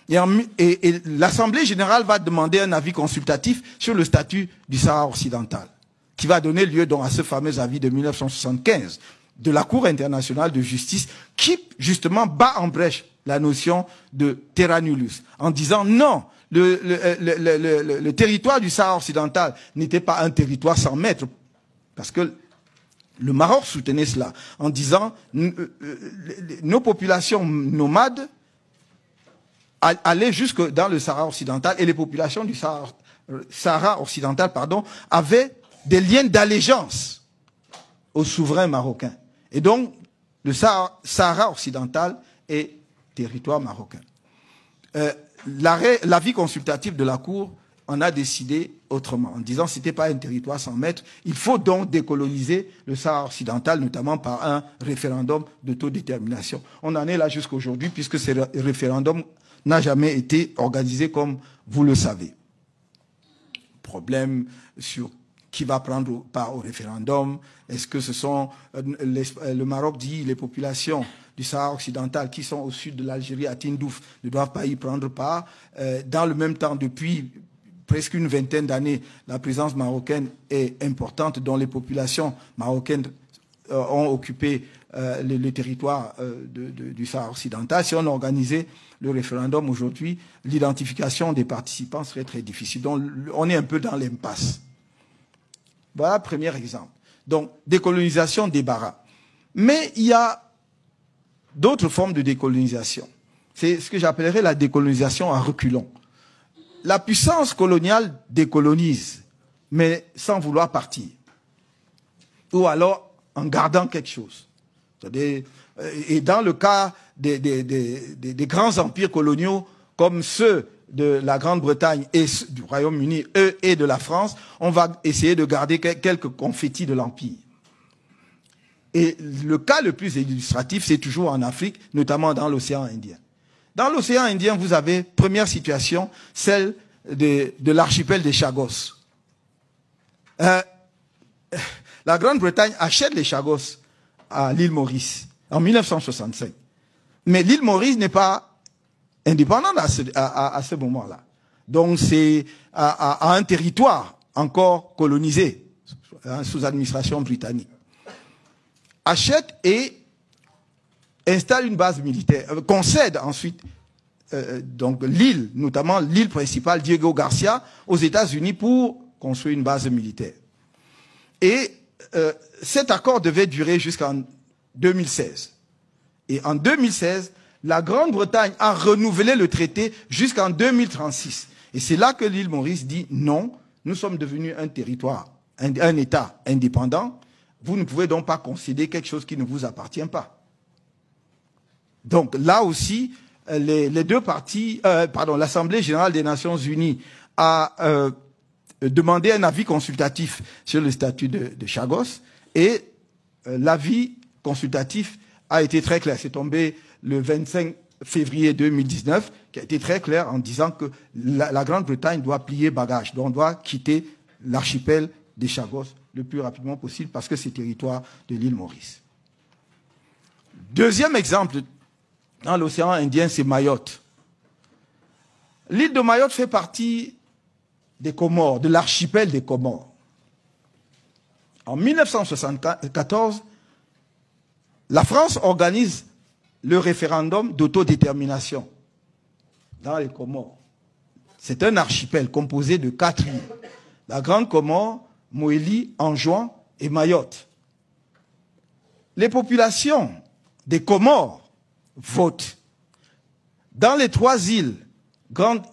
Et l'Assemblée générale va demander un avis consultatif sur le statut du Sahara occidental, qui va donner lieu donc à ce fameux avis de 1975 de la Cour internationale de justice, qui justement bat en brèche la notion de terra nullius, en disant non, le territoire du Sahara occidental n'était pas un territoire 100 mètres, parce que le Maroc soutenait cela en disant nos populations nomades allaient jusque dans le Sahara occidental et les populations du Sahara occidental avaient des liens d'allégeance au souverain marocain. Et donc, le Sahara occidental est territoire marocain. L'avis consultatif de la Cour en a décidé autrement, en disant que ce n'était pas un territoire sans maître. Il faut donc décoloniser le Sahara occidental, notamment par un référendum d'autodétermination. On en est là jusqu'aujourd'hui, puisque ce référendum n'a jamais été organisé comme vous le savez. Problème sur qui va prendre part au référendum. Est-ce que ce sont, le Maroc dit, les populations du Sahara occidental qui sont au sud de l'Algérie, à Tindouf, ne doivent pas y prendre part. Dans le même temps, depuis presque une vingtaine d'années, la présence marocaine est importante, dont les populations marocaines ont occupé le territoire du Sahara occidental. Si on organisait le référendum aujourd'hui, l'identification des participants serait très difficile. Donc, on est un peu dans l'impasse. Voilà le premier exemple. Donc, décolonisation, débarras. Mais il y a d'autres formes de décolonisation. C'est ce que j'appellerais la décolonisation à reculons. La puissance coloniale décolonise, mais sans vouloir partir. Ou alors en gardant quelque chose. Et dans le cas des grands empires coloniaux, comme ceux de la Grande-Bretagne et du Royaume-Uni et de la France, on va essayer de garder quelques confettis de l'Empire. Et le cas le plus illustratif, c'est toujours en Afrique, notamment dans l'océan Indien. Dans l'océan Indien, vous avez, première situation, celle de l'archipel des Chagos. La Grande-Bretagne achète les Chagos à l'île Maurice en 1965. Mais l'île Maurice n'est pas indépendante à ce moment-là. Donc c'est à un territoire encore colonisé, sous administration britannique. Achète et installe une base militaire, concède ensuite donc l'île, notamment l'île principale, Diego Garcia, aux États-Unis pour construire une base militaire. Et cet accord devait durer jusqu'en 2016. Et en 2016, la Grande-Bretagne a renouvelé le traité jusqu'en 2036. Et c'est là que l'île Maurice dit non, nous sommes devenus un territoire, un État indépendant. Vous ne pouvez donc pas concéder quelque chose qui ne vous appartient pas. Donc là aussi, les deux parties, l'Assemblée générale des Nations unies a demandé un avis consultatif sur le statut de Chagos et l'avis consultatif a été très clair. C'est tombé le 25 février 2019, qui a été très clair en disant que la Grande-Bretagne doit plier bagage, donc on doit quitter l'archipel des Chagos le plus rapidement possible parce que c'est territoire de l'île Maurice. Deuxième exemple, dans l'océan Indien, c'est Mayotte. L'île de Mayotte fait partie des Comores, de l'archipel des Comores. En 1974, la France organise le référendum d'autodétermination dans les Comores. C'est un archipel composé de 4 îles. La Grande Comore, Moélie, Anjouan et Mayotte. Les populations des Comores votent. Dans les 3 îles, Grande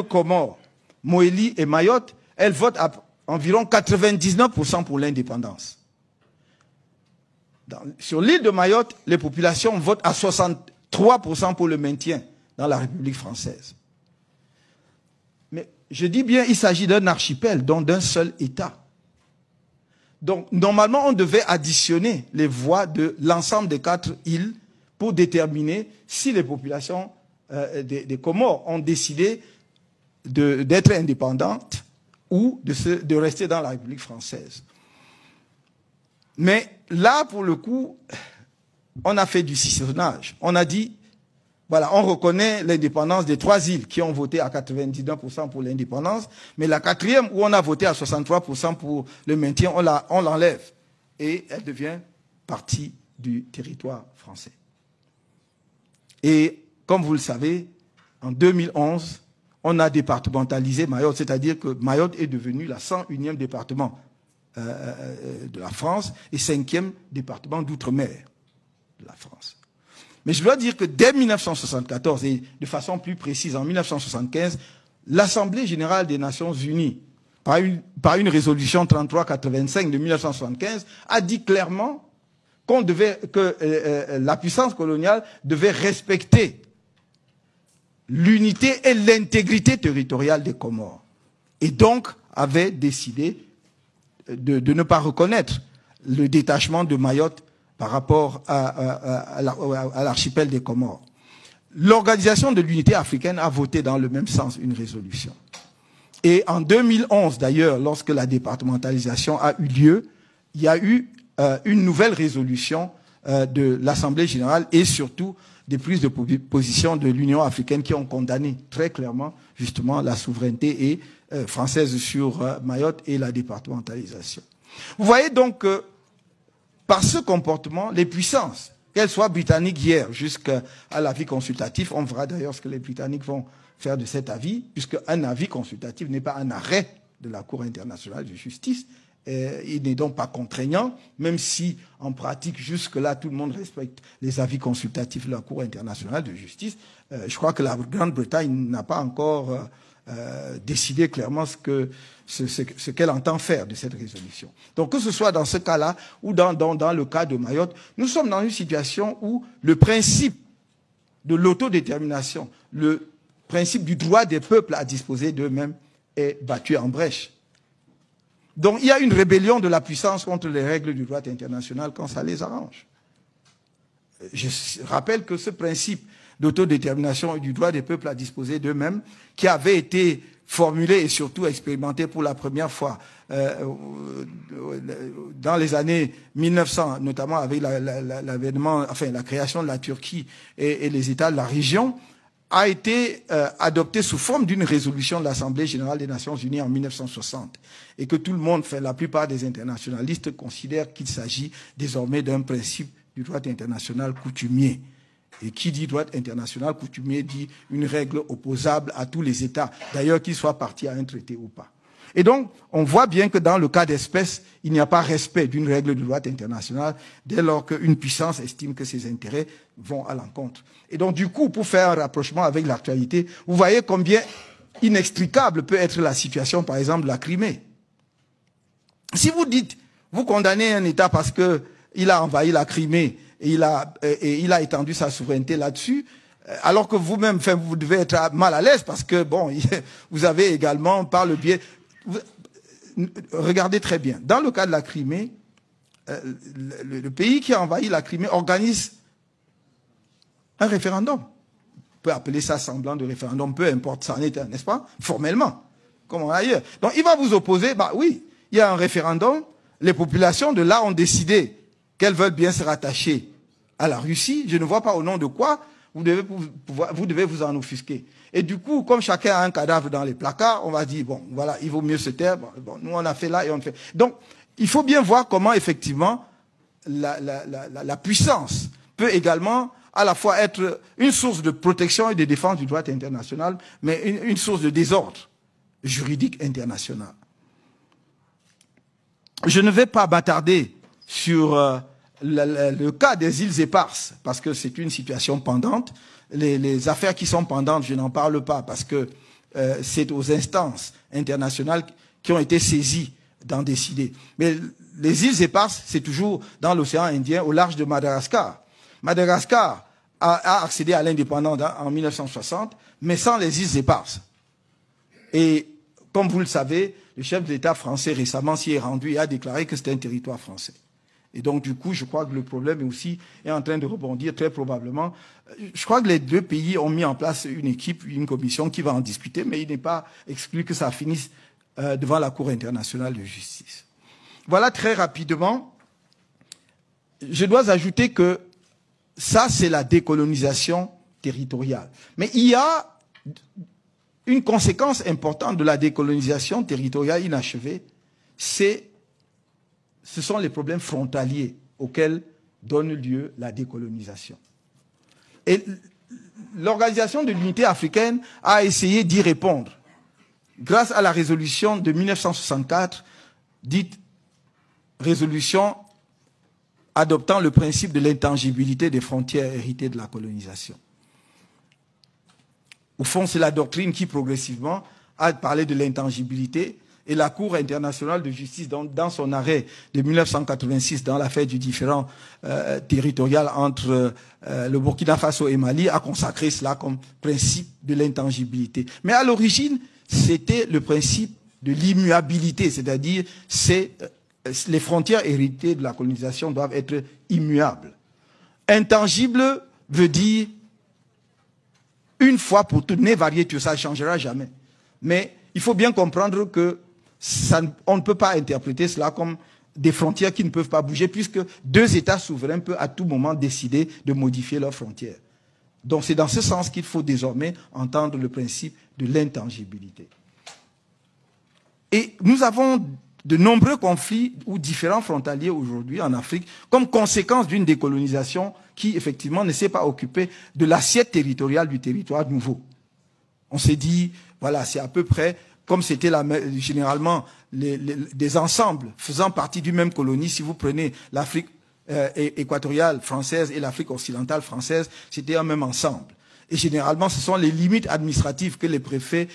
Comore, Moélie et Mayotte, elles votent à environ 99% pour l'indépendance. Sur l'île de Mayotte, les populations votent à 63% pour le maintien dans la République française. Mais je dis bien, il s'agit d'un archipel, donc d'un seul État. Donc, normalement, on devait additionner les voix de l'ensemble des 4 îles pour déterminer si les populations des Comores ont décidé d'être indépendantes ou de rester dans la République française. Mais là, pour le coup, on a fait du sissonnage. On a dit, voilà, on reconnaît l'indépendance des 3 îles qui ont voté à 99% pour l'indépendance, mais la 4e, où on a voté à 63% pour le maintien, on l'enlève. Et elle devient partie du territoire français. Et comme vous le savez, en 2011, on a départementalisé Mayotte, c'est-à-dire que Mayotte est devenu la 101e département de la France et 5e département d'outre-mer de la France. Mais je dois dire que dès 1974, et de façon plus précise en 1975, l'Assemblée générale des Nations unies, par une résolution 3385 de 1975, a dit clairement que la puissance coloniale devait respecter l'unité et l'intégrité territoriale des Comores. Et donc avait décidé de ne pas reconnaître le détachement de Mayotte par rapport à l'archipel des Comores. L'Organisation de l'Unité africaine a voté dans le même sens une résolution. Et en 2011, d'ailleurs, lorsque la départementalisation a eu lieu, il y a eu une nouvelle résolution de l'Assemblée générale et surtout des prises de position de l'Union africaine qui ont condamné très clairement justement la souveraineté française sur Mayotte et la départementalisation. Vous voyez donc que par ce comportement, les puissances, qu'elles soient britanniques hier jusqu'à l'avis consultatif, on verra d'ailleurs ce que les Britanniques vont faire de cet avis, puisque un avis consultatif n'est pas un arrêt de la Cour internationale de justice, il n'est donc pas contraignant, même si en pratique jusque-là tout le monde respecte les avis consultatifs de la Cour internationale de justice. Je crois que la Grande-Bretagne n'a pas encore décidé clairement ce qu'elle entend faire de cette résolution. Donc que ce soit dans ce cas-là ou dans le cas de Mayotte, nous sommes dans une situation où le principe de l'autodétermination, le principe du droit des peuples à disposer d'eux-mêmes est battu en brèche. Donc il y a une rébellion de la puissance contre les règles du droit international quand ça les arrange. Je rappelle que ce principe d'autodétermination et du droit des peuples à disposer d'eux-mêmes, qui avait été formulé et surtout expérimenté pour la première fois dans les années 1900, notamment avec l'avènement, enfin la création de la Turquie et les États de la région, a été adopté sous forme d'une résolution de l'Assemblée générale des Nations unies en 1960 et que tout le monde, la plupart des internationalistes considèrent qu'il s'agit désormais d'un principe du droit international coutumier. Et qui dit droit international coutumier dit une règle opposable à tous les États, d'ailleurs qu'ils soient partis à un traité ou pas. Et donc, on voit bien que dans le cas d'espèce, il n'y a pas respect d'une règle du droit international dès lors qu'une puissance estime que ses intérêts vont à l'encontre. Et donc, du coup, pour faire un rapprochement avec l'actualité, vous voyez combien inextricable peut être la situation, par exemple, de la Crimée. Si vous dites, vous condamnez un État parce qu'il a envahi la Crimée et il a étendu sa souveraineté là-dessus, alors que vous-même, vous devez être mal à l'aise parce que, bon, vous avez également, par le biais... Regardez très bien. Dans le cas de la Crimée, le pays qui a envahi la Crimée organise un référendum. On peut appeler ça semblant de référendum, peu importe, ça en est un, n'est-ce pas? Formellement, comme ailleurs. Donc il va vous opposer, bah oui, il y a un référendum, les populations de là ont décidé qu'elles veulent bien se rattacher à la Russie. Je ne vois pas au nom de quoi vous devez vous en offusquer. Et du coup, comme chacun a un cadavre dans les placards, on va dire, bon, voilà, il vaut mieux se taire. Bon, nous, on a fait là et on fait. Donc, il faut bien voir comment, effectivement, la puissance peut également à la fois être une source de protection et de défense du droit international, mais une source de désordre juridique international. Je ne vais pas m'attarder sur le cas des îles Éparses, parce que c'est une situation pendante. Les affaires qui sont pendantes, je n'en parle pas, parce que c'est aux instances internationales qui ont été saisies d'en décider. Mais les îles Éparses, c'est toujours dans l'océan Indien, au large de Madagascar. Madagascar a accédé à l'indépendance en 1960, mais sans les îles Éparses. Et comme vous le savez, le chef de l'État français récemment s'y est rendu et a déclaré que c'était un territoire français. Et donc, du coup, je crois que le problème est en train de rebondir très probablement. Je crois que les deux pays ont mis en place une équipe, une commission qui va en discuter, mais il n'est pas exclu que ça finisse devant la Cour internationale de justice. Voilà très rapidement. Je dois ajouter que ça, c'est la décolonisation territoriale. Mais il y a une conséquence importante de la décolonisation territoriale inachevée, ce sont les problèmes frontaliers auxquels donne lieu la décolonisation. Et l'Organisation de l'Unité africaine a essayé d'y répondre grâce à la résolution de 1964, dite résolution adoptant le principe de l'intangibilité des frontières héritées de la colonisation. Au fond, c'est la doctrine qui progressivement a parlé de l'intangibilité Et la Cour internationale de justice, dans son arrêt de 1986, dans l'affaire du différend territorial entre le Burkina Faso et Mali, a consacré cela comme principe de l'intangibilité. Mais à l'origine, c'était le principe de l'immuabilité, c'est-à-dire les frontières héritées de la colonisation doivent être immuables. Intangible veut dire une fois pour toutes, né variété, ça ne changera jamais. Mais il faut bien comprendre que on ne peut pas interpréter cela comme des frontières qui ne peuvent pas bouger, puisque deux États souverains peuvent à tout moment décider de modifier leurs frontières. Donc c'est dans ce sens qu'il faut désormais entendre le principe de l'intangibilité. Et nous avons de nombreux conflits ou différents frontaliers aujourd'hui en Afrique comme conséquence d'une décolonisation qui effectivement ne s'est pas occupée de l'assiette territoriale du territoire nouveau. On s'est dit, voilà, c'est à peu près comme c'était généralement des ensembles faisant partie d'une même colonie. Si vous prenez l'Afrique équatoriale française et l'Afrique occidentale française, c'était un même ensemble. Et généralement, ce sont les limites administratives que les préfets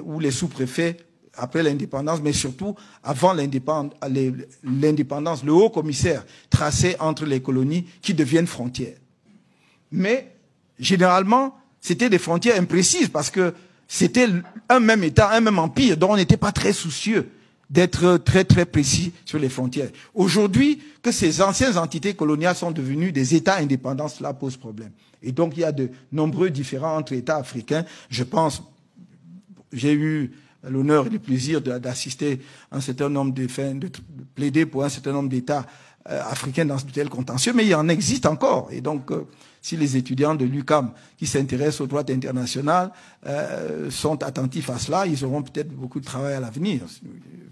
ou les sous-préfets, après l'indépendance, mais surtout avant l'indépendance, le haut commissaire traçait entre les colonies qui deviennent frontières. Mais généralement, c'était des frontières imprécises parce que c'était un même État, un même empire, dont on n'était pas très soucieux d'être très très précis sur les frontières. Aujourd'hui, que ces anciennes entités coloniales sont devenues des États indépendants, cela pose problème. Et donc il y a de nombreux différends entre États africains. Je pense, j'ai eu l'honneur et le plaisir d'assister à un certain nombre de plaider pour un certain nombre d'États africains dans de tels contentieux, mais il en existe encore. Et donc, si les étudiants de l'UQAM qui s'intéressent au droit international sont attentifs à cela, ils auront peut-être beaucoup de travail à l'avenir.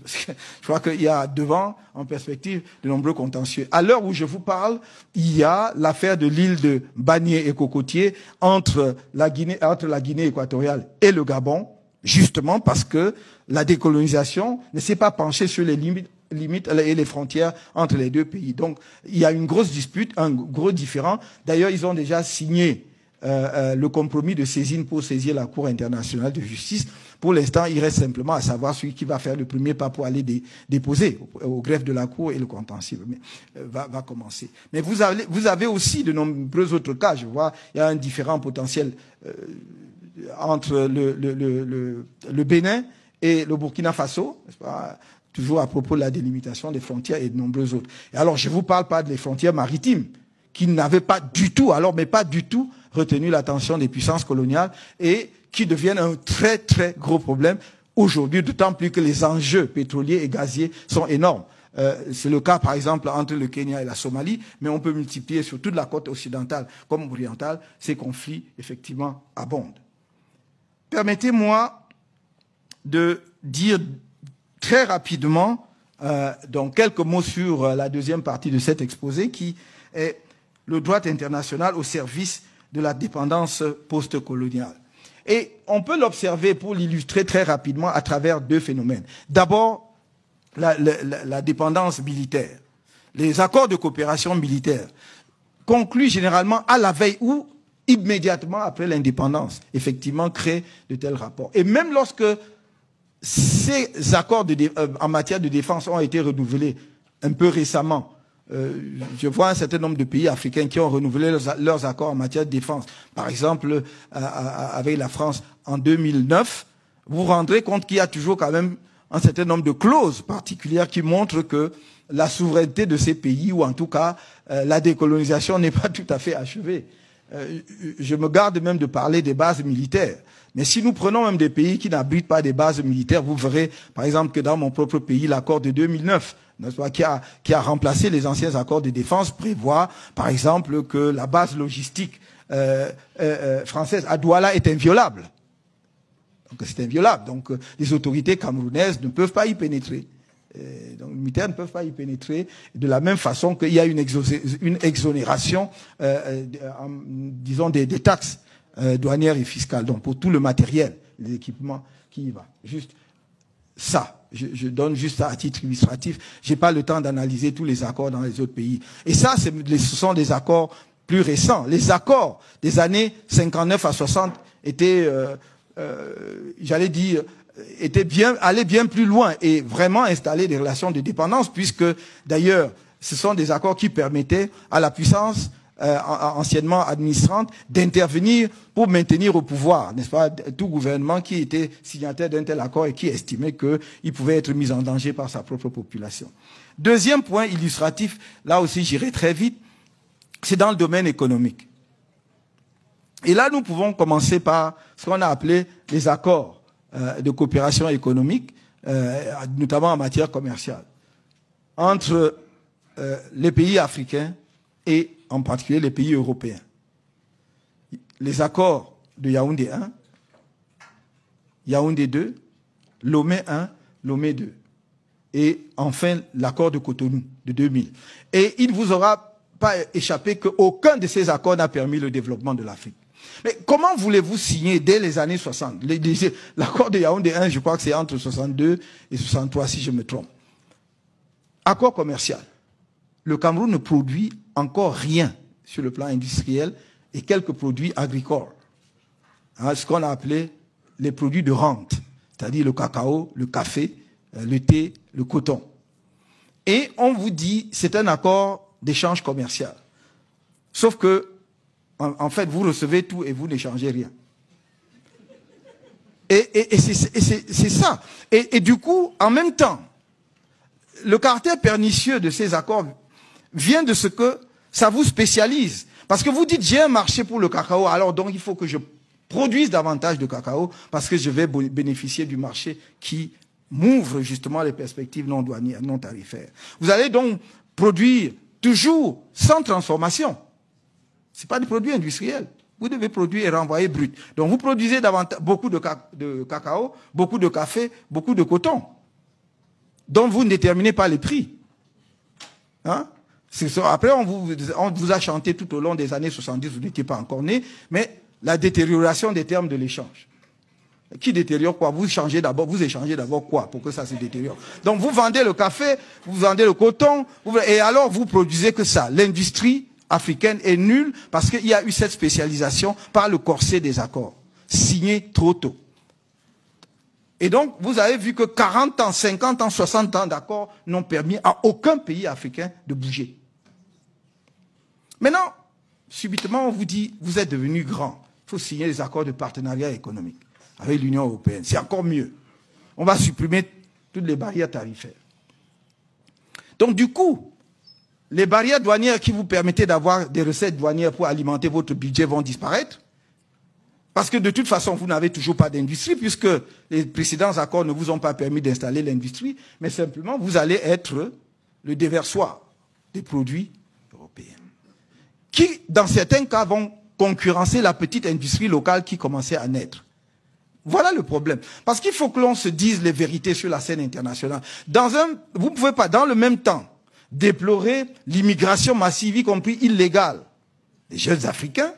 Je crois qu'il y a devant, en perspective, de nombreux contentieux. À l'heure où je vous parle, il y a l'affaire de l'île de Banié et Cocotier entre la Guinée équatoriale et le Gabon, justement parce que la décolonisation ne s'est pas penchée sur les limites et les frontières entre les deux pays. Donc, il y a une grosse dispute, un gros différend. D'ailleurs, ils ont déjà signé le compromis de saisine pour saisir la Cour internationale de justice. Pour l'instant, il reste simplement à savoir celui qui va faire le premier pas pour aller déposer au greffe de la Cour et le contentieux va commencer. Mais vous avez aussi de nombreux autres cas. Je vois, il y a un différend potentiel entre le Bénin et le Burkina Faso, n'est-ce pas, toujours à propos de la délimitation des frontières et de nombreux autres. Et alors, je ne vous parle pas des frontières maritimes, qui n'avaient pas du tout, retenu l'attention des puissances coloniales et qui deviennent un très, très gros problème aujourd'hui, d'autant plus que les enjeux pétroliers et gaziers sont énormes. C'est le cas, par exemple, entre le Kenya et la Somalie, mais on peut multiplier sur toute la côte occidentale comme orientale, ces conflits, effectivement, abondent. Permettez-moi de dire très rapidement donc quelques mots sur la deuxième partie de cet exposé qui est le droit international au service de la dépendance post-coloniale. Et on peut l'observer pour l'illustrer très rapidement à travers deux phénomènes. D'abord, la dépendance militaire. Les accords de coopération militaire conclus généralement à la veille ou immédiatement après l'indépendance, effectivement, créent de tels rapports. Et même lorsque ces accords en matière de défense ont été renouvelés un peu récemment, je vois un certain nombre de pays africains qui ont renouvelé leurs accords en matière de défense. Par exemple, avec la France en 2009, vous vous rendrez compte qu'il y a toujours quand même un certain nombre de clauses particulières qui montrent que la souveraineté de ces pays, ou en tout cas la décolonisation, n'est pas tout à fait achevée. Je me garde même de parler des bases militaires. Mais si nous prenons même des pays qui n'abritent pas des bases militaires, vous verrez par exemple que dans mon propre pays, l'accord de 2009, n'est-ce pas, qui a remplacé les anciens accords de défense, prévoit par exemple que la base logistique française à Douala est inviolable. Donc c'est inviolable. Donc les autorités camerounaises ne peuvent pas y pénétrer. Donc les militaires ne peuvent pas y pénétrer, de la même façon qu'il y a une exonération, disons, des taxes douanières et fiscales, donc pour tout le matériel, les équipements qui y va. Juste ça, je donne juste ça à titre illustratif. J'ai pas le temps d'analyser tous les accords dans les autres pays. Et ça, ce sont des accords plus récents. Les accords des années 59 à 60 étaient, j'allais dire, allait bien plus loin et vraiment installer des relations de dépendance, puisque d'ailleurs, ce sont des accords qui permettaient à la puissance anciennement administrante d'intervenir pour maintenir au pouvoir, n'est-ce pas, tout gouvernement qui était signataire d'un tel accord et qui estimait qu'il pouvait être mis en danger par sa propre population. Deuxième point illustratif, là aussi j'irai très vite, c'est dans le domaine économique. Et là, nous pouvons commencer par ce qu'on a appelé les accords de coopération économique, notamment en matière commerciale, entre les pays africains et en particulier les pays européens. Les accords de Yaoundé 1, Yaoundé 2, Lomé 1, Lomé 2. Et enfin, l'accord de Cotonou de 2000. Et il ne vous aura pas échappé qu'aucun de ces accords n'a permis le développement de l'Afrique. Mais comment voulez-vous signer dès les années 60? L'accord de Yaoundé 1, je crois que c'est entre 62 et 63, si je me trompe. Accord commercial. Le Cameroun ne produit encore rien sur le plan industriel et quelques produits agricoles. Hein, ce qu'on a appelé les produits de rente, c'est-à-dire le cacao, le café, le thé, le coton. Et on vous dit, c'est un accord d'échange commercial. Sauf que, en fait, vous recevez tout et vous n'échangez rien. Et c'est ça. Et du coup, en même temps, le caractère pernicieux de ces accords vient de ce que ça vous spécialise. Parce que vous dites, j'ai un marché pour le cacao, alors donc il faut que je produise davantage de cacao parce que je vais bénéficier du marché qui m'ouvre justement les perspectives non douanières, non tarifaires. Vous allez donc produire toujours sans transformation. Ce n'est pas des produits industriels. Vous devez produire et renvoyer brut. Donc vous produisez beaucoup de cacao, beaucoup de café, beaucoup de coton, dont vous ne déterminez pas les prix. Hein? Après, on vous a chanté tout au long des années 70, vous n'étiez pas encore né, mais la détérioration des termes de l'échange. Qui détériore quoi? Vous échangez d'abord quoi pour que ça se détériore? Donc vous vendez le café, vous vendez le coton, et alors vous produisez que ça. L'industrie africaine est nulle parce qu'il y a eu cette spécialisation par le corset des accords, signés trop tôt. Et donc, vous avez vu que 40 ans, 50 ans, 60 ans d'accords n'ont permis à aucun pays africain de bouger. Maintenant, subitement, on vous dit, vous êtes devenu grand. Il faut signer des accords de partenariat économique avec l'Union européenne. C'est encore mieux. On va supprimer toutes les barrières tarifaires. Donc, du coup, les barrières douanières qui vous permettaient d'avoir des recettes douanières pour alimenter votre budget vont disparaître. Parce que de toute façon, vous n'avez toujours pas d'industrie, puisque les précédents accords ne vous ont pas permis d'installer l'industrie, mais simplement, vous allez être le déversoir des produits européens, qui, dans certains cas, vont concurrencer la petite industrie locale qui commençait à naître. Voilà le problème. Parce qu'il faut que l'on se dise les vérités sur la scène internationale. Vous ne pouvez pas, dans le même temps, déplorer l'immigration massive, y compris illégale, des jeunes Africains,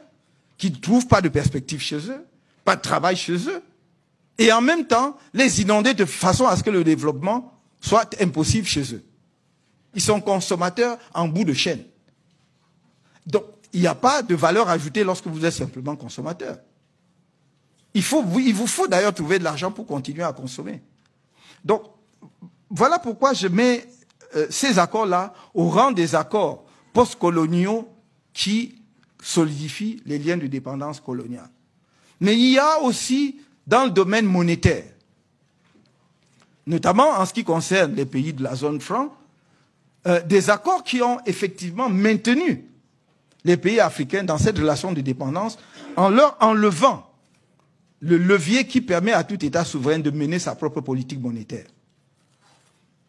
qui ne trouvent pas de perspective chez eux, pas de travail chez eux, et en même temps, les inonder de façon à ce que le développement soit impossible chez eux. Ils sont consommateurs en bout de chaîne. Donc, il n'y a pas de valeur ajoutée lorsque vous êtes simplement consommateur. Il vous faut d'ailleurs trouver de l'argent pour continuer à consommer. Donc, voilà pourquoi je mets ces accords-là au rang des accords postcoloniaux qui solidifie les liens de dépendance coloniale. Mais il y a aussi dans le domaine monétaire, notamment en ce qui concerne les pays de la zone franc, des accords qui ont effectivement maintenu les pays africains dans cette relation de dépendance en leur enlevant le levier qui permet à tout État souverain de mener sa propre politique monétaire.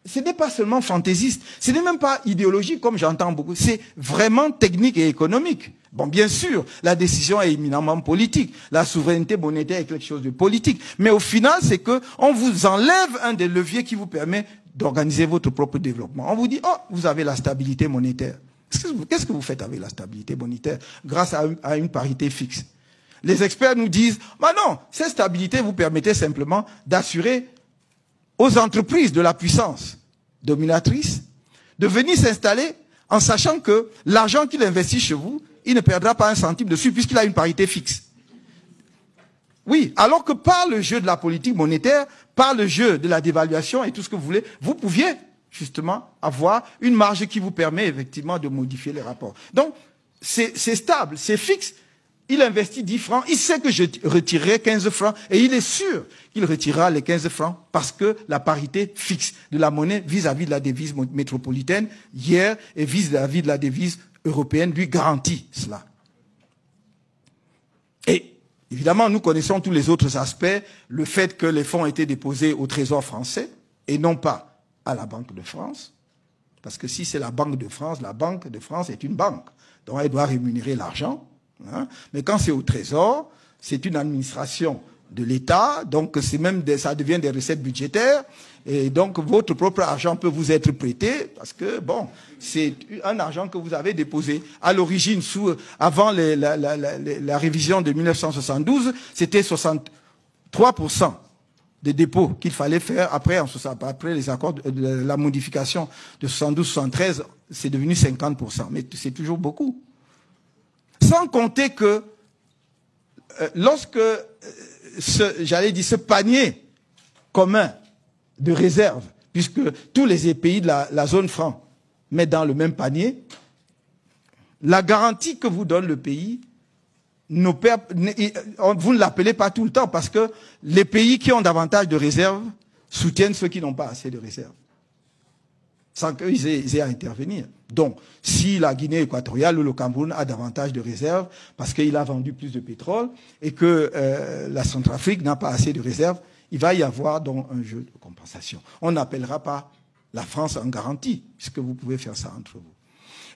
Ce n'est pas seulement fantaisiste, ce n'est même pas idéologique comme j'entends beaucoup, c'est vraiment technique et économique. Bon, bien sûr, la décision est éminemment politique. La souveraineté monétaire est quelque chose de politique. Mais au final, c'est que on vous enlève un des leviers qui vous permet d'organiser votre propre développement. On vous dit, oh, vous avez la stabilité monétaire. Qu'est-ce que vous faites avec la stabilité monétaire grâce à une parité fixe? Les experts nous disent, bah non, cette stabilité vous permettait simplement d'assurer aux entreprises de la puissance dominatrice de venir s'installer en sachant que l'argent qu'il investit chez vous, il ne perdra pas un centime dessus puisqu'il a une parité fixe. Oui, alors que par le jeu de la politique monétaire, par le jeu de la dévaluation et tout ce que vous voulez, vous pouviez justement avoir une marge qui vous permet effectivement de modifier les rapports. Donc, c'est stable, c'est fixe. Il investit 10 francs, il sait que je retirerai 15 francs et il est sûr qu'il retirera les 15 francs parce que la parité fixe de la monnaie vis-à-vis de la devise métropolitaine hier et vis-à-vis de la devise européenne lui garantit cela. Et évidemment, nous connaissons tous les autres aspects, le fait que les fonds étaient déposés au Trésor français et non pas à la Banque de France. Parce que si c'est la Banque de France est une banque. Donc elle doit rémunérer l'argent. Hein. Mais quand c'est au Trésor, c'est une administration de l'État, donc c'est même ça devient des recettes budgétaires. Et donc votre propre argent peut vous être prêté parce que bon, c'est un argent que vous avez déposé à l'origine avant la révision de 1972, c'était 63% des dépôts qu'il fallait faire après les accords de la modification de 72-73, c'est devenu 50%, mais c'est toujours beaucoup. Sans compter que lorsque ce panier commun de réserve, puisque tous les pays de la zone franc mettent dans le même panier, la garantie que vous donne le pays, vous ne l'appelez pas tout le temps parce que les pays qui ont davantage de réserves soutiennent ceux qui n'ont pas assez de réserves, sans qu'ils aient à intervenir. Donc, si la Guinée équatoriale ou le Cameroun a davantage de réserves parce qu'il a vendu plus de pétrole et que la Centrafrique n'a pas assez de réserves, il va y avoir donc un jeu de compensation. On n'appellera pas la France en garantie, puisque vous pouvez faire ça entre vous.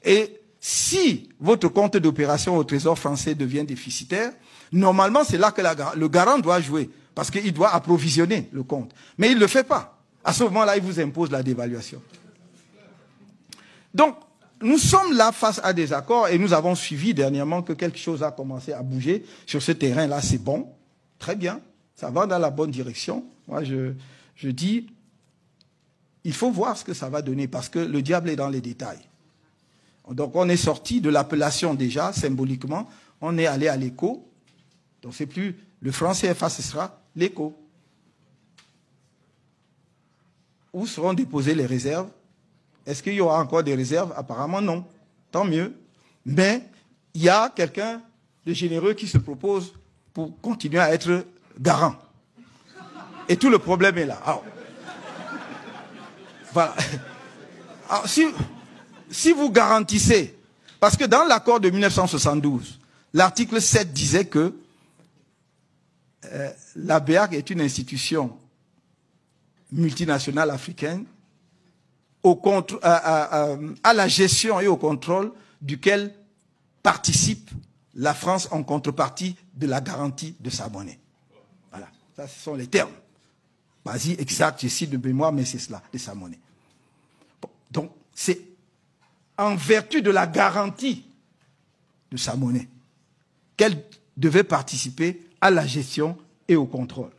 Et si votre compte d'opération au Trésor français devient déficitaire, normalement c'est là que le garant doit jouer, parce qu'il doit approvisionner le compte. Mais il ne le fait pas. À ce moment-là, il vous impose la dévaluation. Donc, nous sommes là face à des accords et nous avons suivi dernièrement que quelque chose a commencé à bouger sur ce terrain-là. C'est bon, très bien, ça va dans la bonne direction. Moi, je dis, il faut voir ce que ça va donner parce que le diable est dans les détails. Donc, on est sorti de l'appellation déjà, symboliquement, on est allé à l'écho. Donc, c'est plus le franc CFA, ce sera l'écho. Où seront déposées les réserves? Est-ce qu'il y aura encore des réserves? Apparemment non. Tant mieux. Mais il y a quelqu'un de généreux qui se propose pour continuer à être garant. Et tout le problème est là. Alors, voilà. Alors, si vous garantissez, parce que dans l'accord de 1972, l'article 7 disait que la BEAC est une institution multinationale africaine à la gestion et au contrôle duquel participe la France en contrepartie de la garantie de sa monnaie. Voilà, ça ce sont les termes. Vas-y, exact, je cite de mémoire, mais c'est cela, de sa monnaie. Bon, donc, c'est en vertu de la garantie de sa monnaie qu'elle devait participer à la gestion et au contrôle.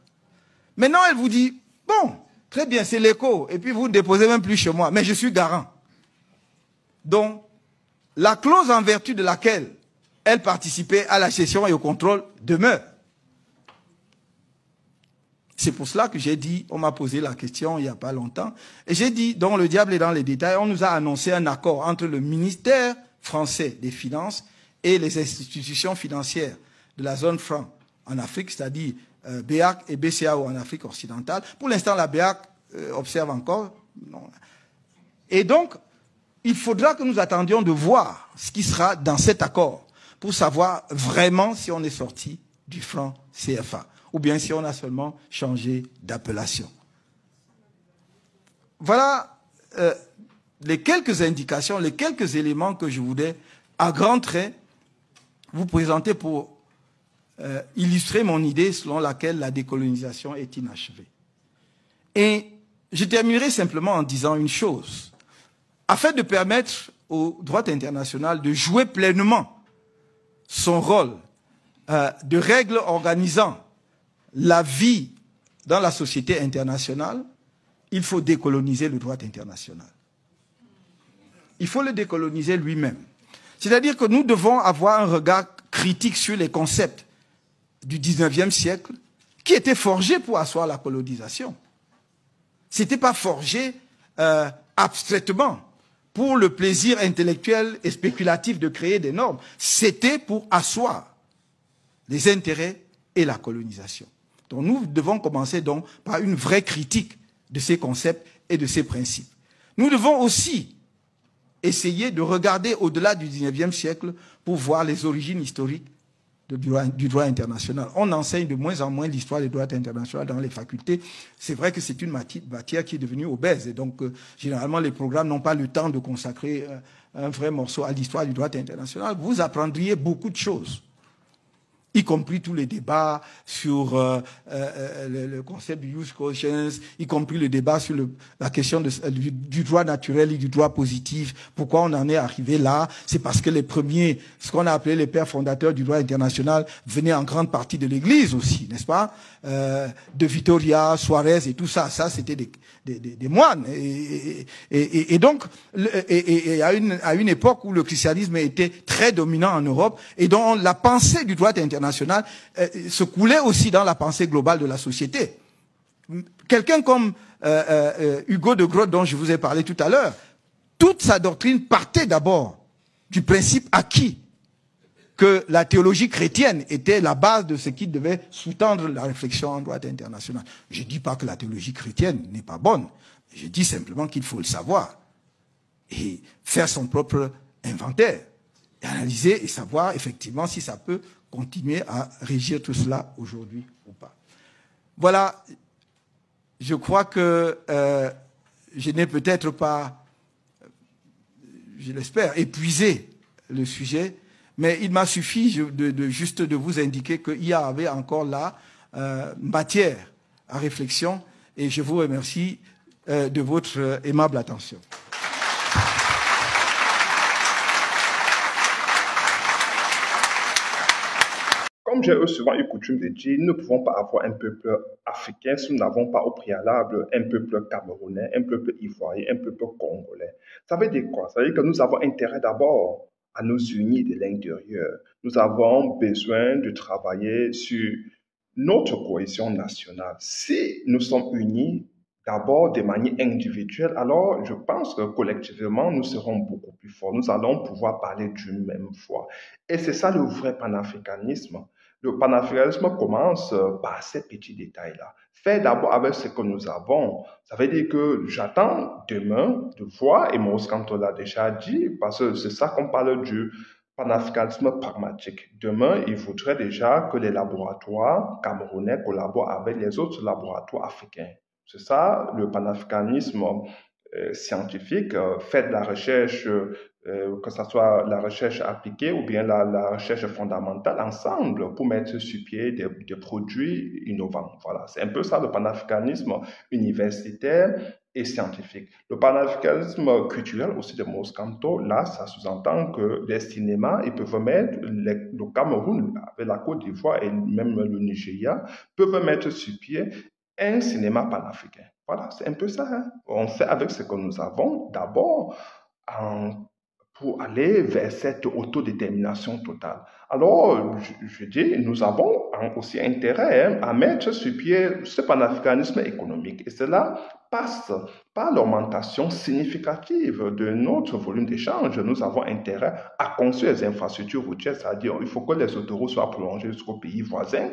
Maintenant, elle vous dit, bon, très bien, c'est l'écho. Et puis vous ne déposez même plus chez moi. Mais je suis garant. Donc, la clause en vertu de laquelle elle participait à la gestion et au contrôle demeure. C'est pour cela que j'ai dit, on m'a posé la question il n'y a pas longtemps, et j'ai dit, donc le diable est dans les détails, on nous a annoncé un accord entre le ministère français des Finances et les institutions financières de la zone franc en Afrique, c'est-à-dire BEAC et BCAO en Afrique occidentale. Pour l'instant, la BEAC observe encore. Non. Et donc, il faudra que nous attendions de voir ce qui sera dans cet accord pour savoir vraiment si on est sorti du franc CFA ou bien si on a seulement changé d'appellation. Voilà les quelques indications, les quelques éléments que je voulais, à grands traits, vous présenter pour illustrer mon idée selon laquelle la décolonisation est inachevée. Et je terminerai simplement en disant une chose. Afin de permettre au droit international de jouer pleinement son rôle de règle organisant la vie dans la société internationale, il faut décoloniser le droit international. Il faut le décoloniser lui-même. C'est-à-dire que nous devons avoir un regard critique sur les concepts du 19e siècle qui était forgé pour asseoir la colonisation. Ce n'était pas forgé abstraitement pour le plaisir intellectuel et spéculatif de créer des normes. C'était pour asseoir les intérêts et la colonisation. Donc nous devons commencer donc par une vraie critique de ces concepts et de ces principes. Nous devons aussi essayer de regarder au-delà du 19e siècle pour voir les origines historiques du droit international. On enseigne de moins en moins l'histoire du droit international dans les facultés. C'est vrai que c'est une matière qui est devenue obèse. Et donc, généralement, les programmes n'ont pas le temps de consacrer un vrai morceau à l'histoire du droit international. Vous apprendriez beaucoup de choses, y compris tous les débats sur le concept du jus consciens, y compris le débat sur la question du droit naturel et du droit positif. Pourquoi on en est arrivé là? C'est parce que les premiers, ce qu'on a appelé les pères fondateurs du droit international, venaient en grande partie de l'Église aussi, n'est-ce pas? De Vitoria, Suarez et tout ça. Ça, c'était des moines. Et donc, à une époque où le christianisme était très dominant en Europe et dont la pensée du droit international se coulait aussi dans la pensée globale de la société. Quelqu'un comme Hugo de Groot, dont je vous ai parlé tout à l'heure, toute sa doctrine partait d'abord du principe acquis que la théologie chrétienne était la base de ce qui devait sous-tendre la réflexion en droit international. Je ne dis pas que la théologie chrétienne n'est pas bonne, je dis simplement qu'il faut le savoir et faire son propre inventaire, et analyser et savoir effectivement si ça peut continuer à régir tout cela aujourd'hui ou pas. Voilà, je crois que je n'ai peut-être pas, je l'espère, épuisé le sujet, mais il m'a suffi juste de vous indiquer qu'il y avait encore là matière à réflexion, et je vous remercie de votre aimable attention. Comme j'ai souvent eu coutume de dire, nous ne pouvons pas avoir un peuple africain si nous n'avons pas au préalable un peuple camerounais, un peuple ivoirien, un peuple congolais. Ça veut dire quoi? Ça veut dire que nous avons intérêt d'abord à nous unir de l'intérieur. Nous avons besoin de travailler sur notre cohésion nationale. Si nous sommes unis d'abord de manière individuelle, alors je pense que collectivement, nous serons beaucoup plus forts. Nous allons pouvoir parler d'une même voix. Et c'est ça le vrai panafricanisme. Le panafricanisme commence par ces petits détails-là. Faire d'abord avec ce que nous avons. Ça veut dire que j'attends demain de voir, et Maurice Kamto l'a déjà dit, parce que c'est ça qu'on parle du panafricanisme pragmatique. Demain, il faudrait déjà que les laboratoires camerounais collaborent avec les autres laboratoires africains. C'est ça, le panafricanisme scientifique, fait de la recherche, que ce soit la recherche appliquée ou bien la recherche fondamentale ensemble pour mettre sur pied des produits innovants. Voilà, c'est un peu ça le panafricanisme universitaire et scientifique. Le panafricanisme culturel aussi de Maurice Kamto, là, ça sous-entend que les cinémas, ils peuvent mettre, le Cameroun, avec la Côte d'Ivoire et même le Nigeria, peuvent mettre sur pied un cinéma panafricain. Voilà, c'est un peu ça. Hein. On fait avec ce que nous avons, d'abord, pour aller vers cette autodétermination totale. Alors, je dis, nous avons aussi intérêt à mettre sur pied ce panafricanisme économique. Et cela passe par l'augmentation significative de notre volume d'échange. Nous avons intérêt à construire des infrastructures routières, c'est-à-dire il faut que les autoroutes soient prolongées jusqu'aux pays voisins.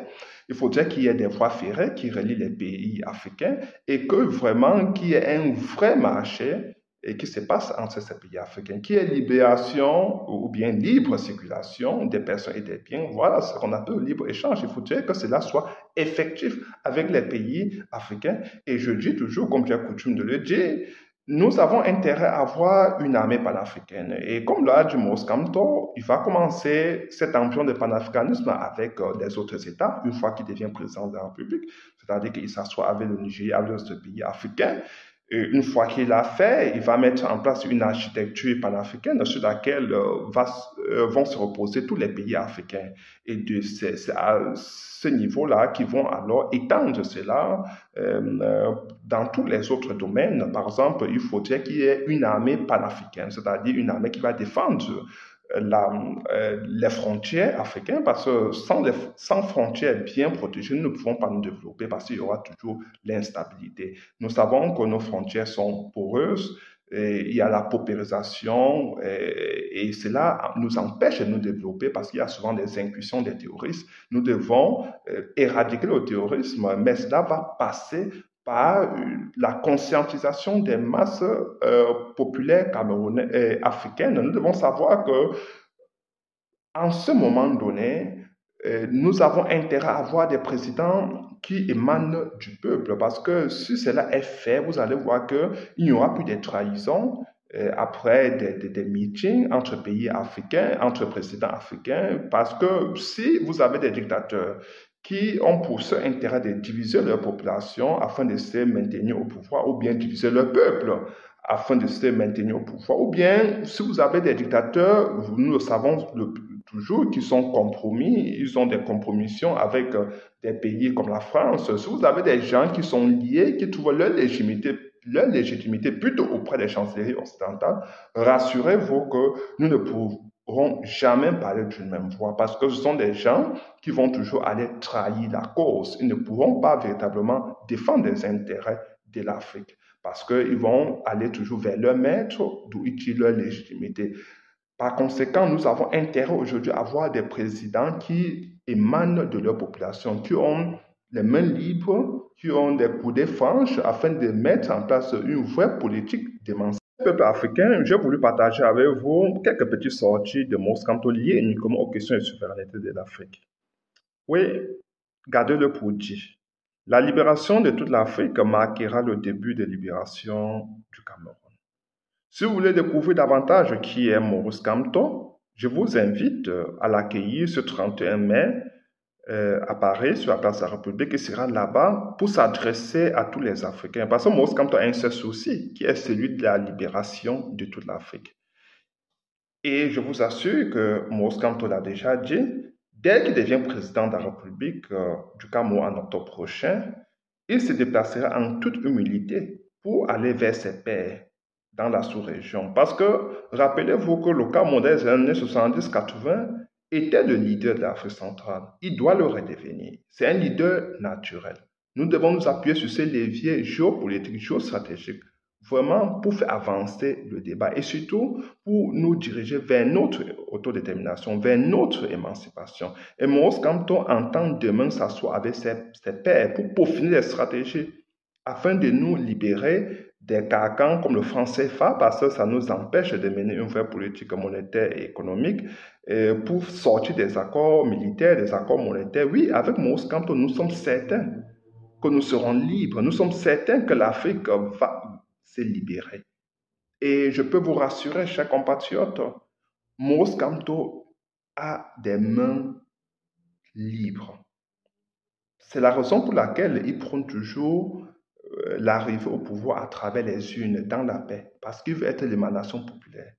Il faudrait qu'il y ait des voies ferrées qui relient les pays africains et que vraiment qu'il y ait un vrai marché et qui se passe entre ces pays africains, qui est libération ou bien libre circulation des personnes et des biens. Voilà ce qu'on appelle le libre-échange. Il faudrait que cela soit effectif avec les pays africains. Et je dis toujours, comme j'ai coutume de le dire, nous avons intérêt à avoir une armée panafricaine. Et comme l'a dit Maurice Kamto, il va commencer cette ambition de panafricanisme avec les autres États, une fois qu'il devient président de la République, c'est-à-dire qu'il s'assoit avec le Nigeria, avec d'autres pays africains. Et une fois qu'il l'a fait, il va mettre en place une architecture panafricaine sur laquelle vont se reposer tous les pays africains. Et c'est à ce niveau-là qu'ils vont alors étendre cela dans tous les autres domaines. Par exemple, il faudrait qu'il y ait une armée panafricaine, c'est-à-dire une armée qui va défendre les frontières africaines, parce que sans frontières bien protégées, nous ne pouvons pas nous développer parce qu'il y aura toujours l'instabilité. Nous savons que nos frontières sont poreuses, et il y a la paupérisation et cela nous empêche de nous développer parce qu'il y a souvent des incursions des terroristes. Nous devons éradiquer le terrorisme, mais cela va passer par la conscientisation des masses populaires camerounaises et africaines. Nous devons savoir que en ce moment donné, nous avons intérêt à avoir des présidents qui émanent du peuple, parce que si cela est fait, vous allez voir qu'il n'y aura plus de trahisons après des meetings entre pays africains, entre présidents africains, parce que si vous avez des dictateurs qui ont pour seul intérêt de diviser leur population afin de se maintenir au pouvoir, ou bien diviser leur peuple afin de se maintenir au pouvoir, ou bien si vous avez des dictateurs, nous le savons toujours, qui sont compromis, ils ont des compromissions avec des pays comme la France. Si vous avez des gens qui sont liés, qui trouvent leur légitimité plutôt auprès des chancelleries occidentales, rassurez-vous que nous ne pourrons jamais parler d'une même voix, parce que ce sont des gens qui vont toujours aller trahir la cause. Ils ne pourront pas véritablement défendre les intérêts de l'Afrique, parce qu'ils vont aller toujours vers leur maître, d'où ils tirent leur légitimité. Par conséquent, nous avons intérêt aujourd'hui à avoir des présidents qui émanent de leur population, qui ont les mains libres, qui ont des coudées franches afin de mettre en place une vraie politique d'émancipation. Peuple africain, j'ai voulu partager avec vous quelques petites sorties de Mose Kamto liées uniquement aux questions de souveraineté de l'Afrique. Oui, gardez-le pour dit. La libération de toute l'Afrique marquera le début de la libération du Cameroun. Si vous voulez découvrir davantage qui est Mose Kamto, je vous invite à l'accueillir ce 31 mai à Paris, sur la place de la République. Il sera là-bas pour s'adresser à tous les Africains. Parce que Mose Kamto a un seul souci, qui est celui de la libération de toute l'Afrique. Et je vous assure que Mose Kamto l'a déjà dit, dès qu'il devient président de la République du Cameroun en octobre prochain, il se déplacera en toute humilité pour aller vers ses pairs dans la sous-région. Parce que, rappelez-vous que le Cameroun des années 70-80 était le leader de l'Afrique centrale. Il doit le redevenir. C'est un leader naturel. Nous devons nous appuyer sur ces leviers géopolitiques, géostratégiques, vraiment pour faire avancer le débat et surtout pour nous diriger vers notre autodétermination, vers notre émancipation. Et Mose Kamto entend demain s'asseoir avec ses pairs pour peaufiner les stratégies afin de nous libérer des carcans comme le franc CFA, parce que ça nous empêche de mener une vraie politique monétaire et économique, pour sortir des accords militaires, des accords monétaires. Oui, avec Mose Kamto, nous sommes certains que nous serons libres. Nous sommes certains que l'Afrique va se libérer. Et je peux vous rassurer, chers compatriotes, Mose Kamto a des mains libres. C'est la raison pour laquelle il prône toujours l'arrivée au pouvoir à travers les urnes, dans la paix, parce qu'il veut être l'émanation populaire.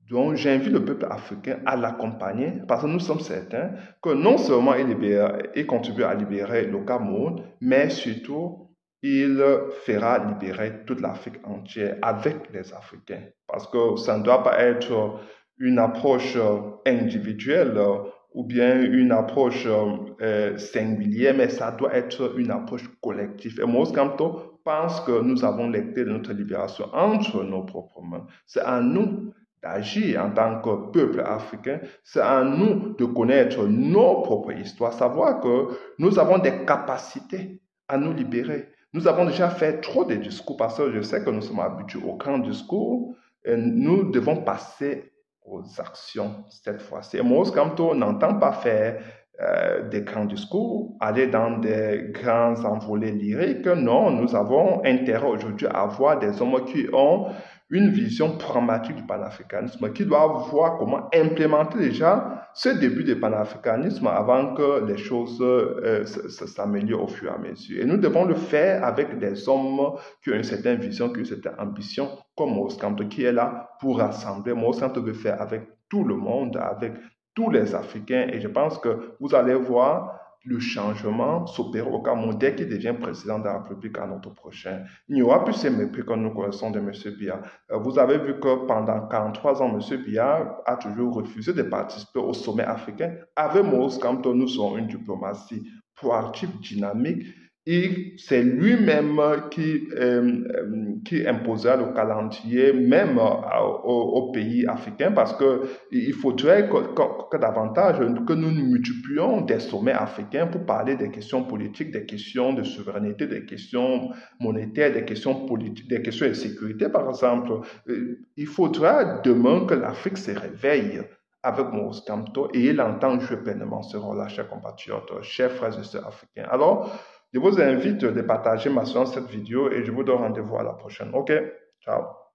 Donc, j'invite le peuple africain à l'accompagner, parce que nous sommes certains que non seulement il contribue à libérer le Cameroun, mais surtout, il fera libérer toute l'Afrique entière avec les Africains. Parce que ça ne doit pas être une approche individuelle ou bien une approche singulière, mais ça doit être une approche collective. Et Mose Kamto pense que nous avons les clés de notre libération entre nos propres mains. C'est à nous d'agir en tant que peuple africain, c'est à nous de connaître nos propres histoires, savoir que nous avons des capacités à nous libérer. Nous avons déjà fait trop de discours, parce que je sais que nous sommes habitués aux grands discours, et nous devons passer aux actions cette fois-ci. Mose Kamto n'entend pas faire des grands discours, aller dans des grands envolées lyriques. Non, nous avons intérêt aujourd'hui à avoir des hommes qui ont une vision pragmatique du panafricanisme, qui doivent voir comment implémenter déjà ce début de panafricanisme avant que les choses s'améliorent au fur et à mesure. Et nous devons le faire avec des hommes qui ont une certaine vision, qui ont une certaine ambition, comme Mose Kamto, qui est là pour rassembler. Mose Kamto veut faire avec tout le monde, avec tous les Africains, et je pense que vous allez voir le changement s'opère au Cameroun dès qu'il devient président de la République à notre prochain. Il n'y aura plus ces mépris que nous connaissons de M. Biya. Vous avez vu que pendant 43 ans, M. Biya a toujours refusé de participer au sommet africain. Avec Maurice Kamto, nous sommes une diplomatie proactive, dynamique. Et c'est lui-même qui imposera le calendrier même aux pays africains parce qu'il faudrait que davantage que nous multiplions des sommets africains pour parler des questions politiques, des questions de souveraineté, des questions monétaires, des questions politiques, des questions de sécurité par exemple. Il faudra demain que l'Afrique se réveille avec Maurice Kamto et il entend jouer pleinement ce rôle-là, chers compatriotes, chers frères et sœurs africains. Alors, je vous invite de partager maintenant cette vidéo et je vous donne rendez-vous à la prochaine. Ok, ciao.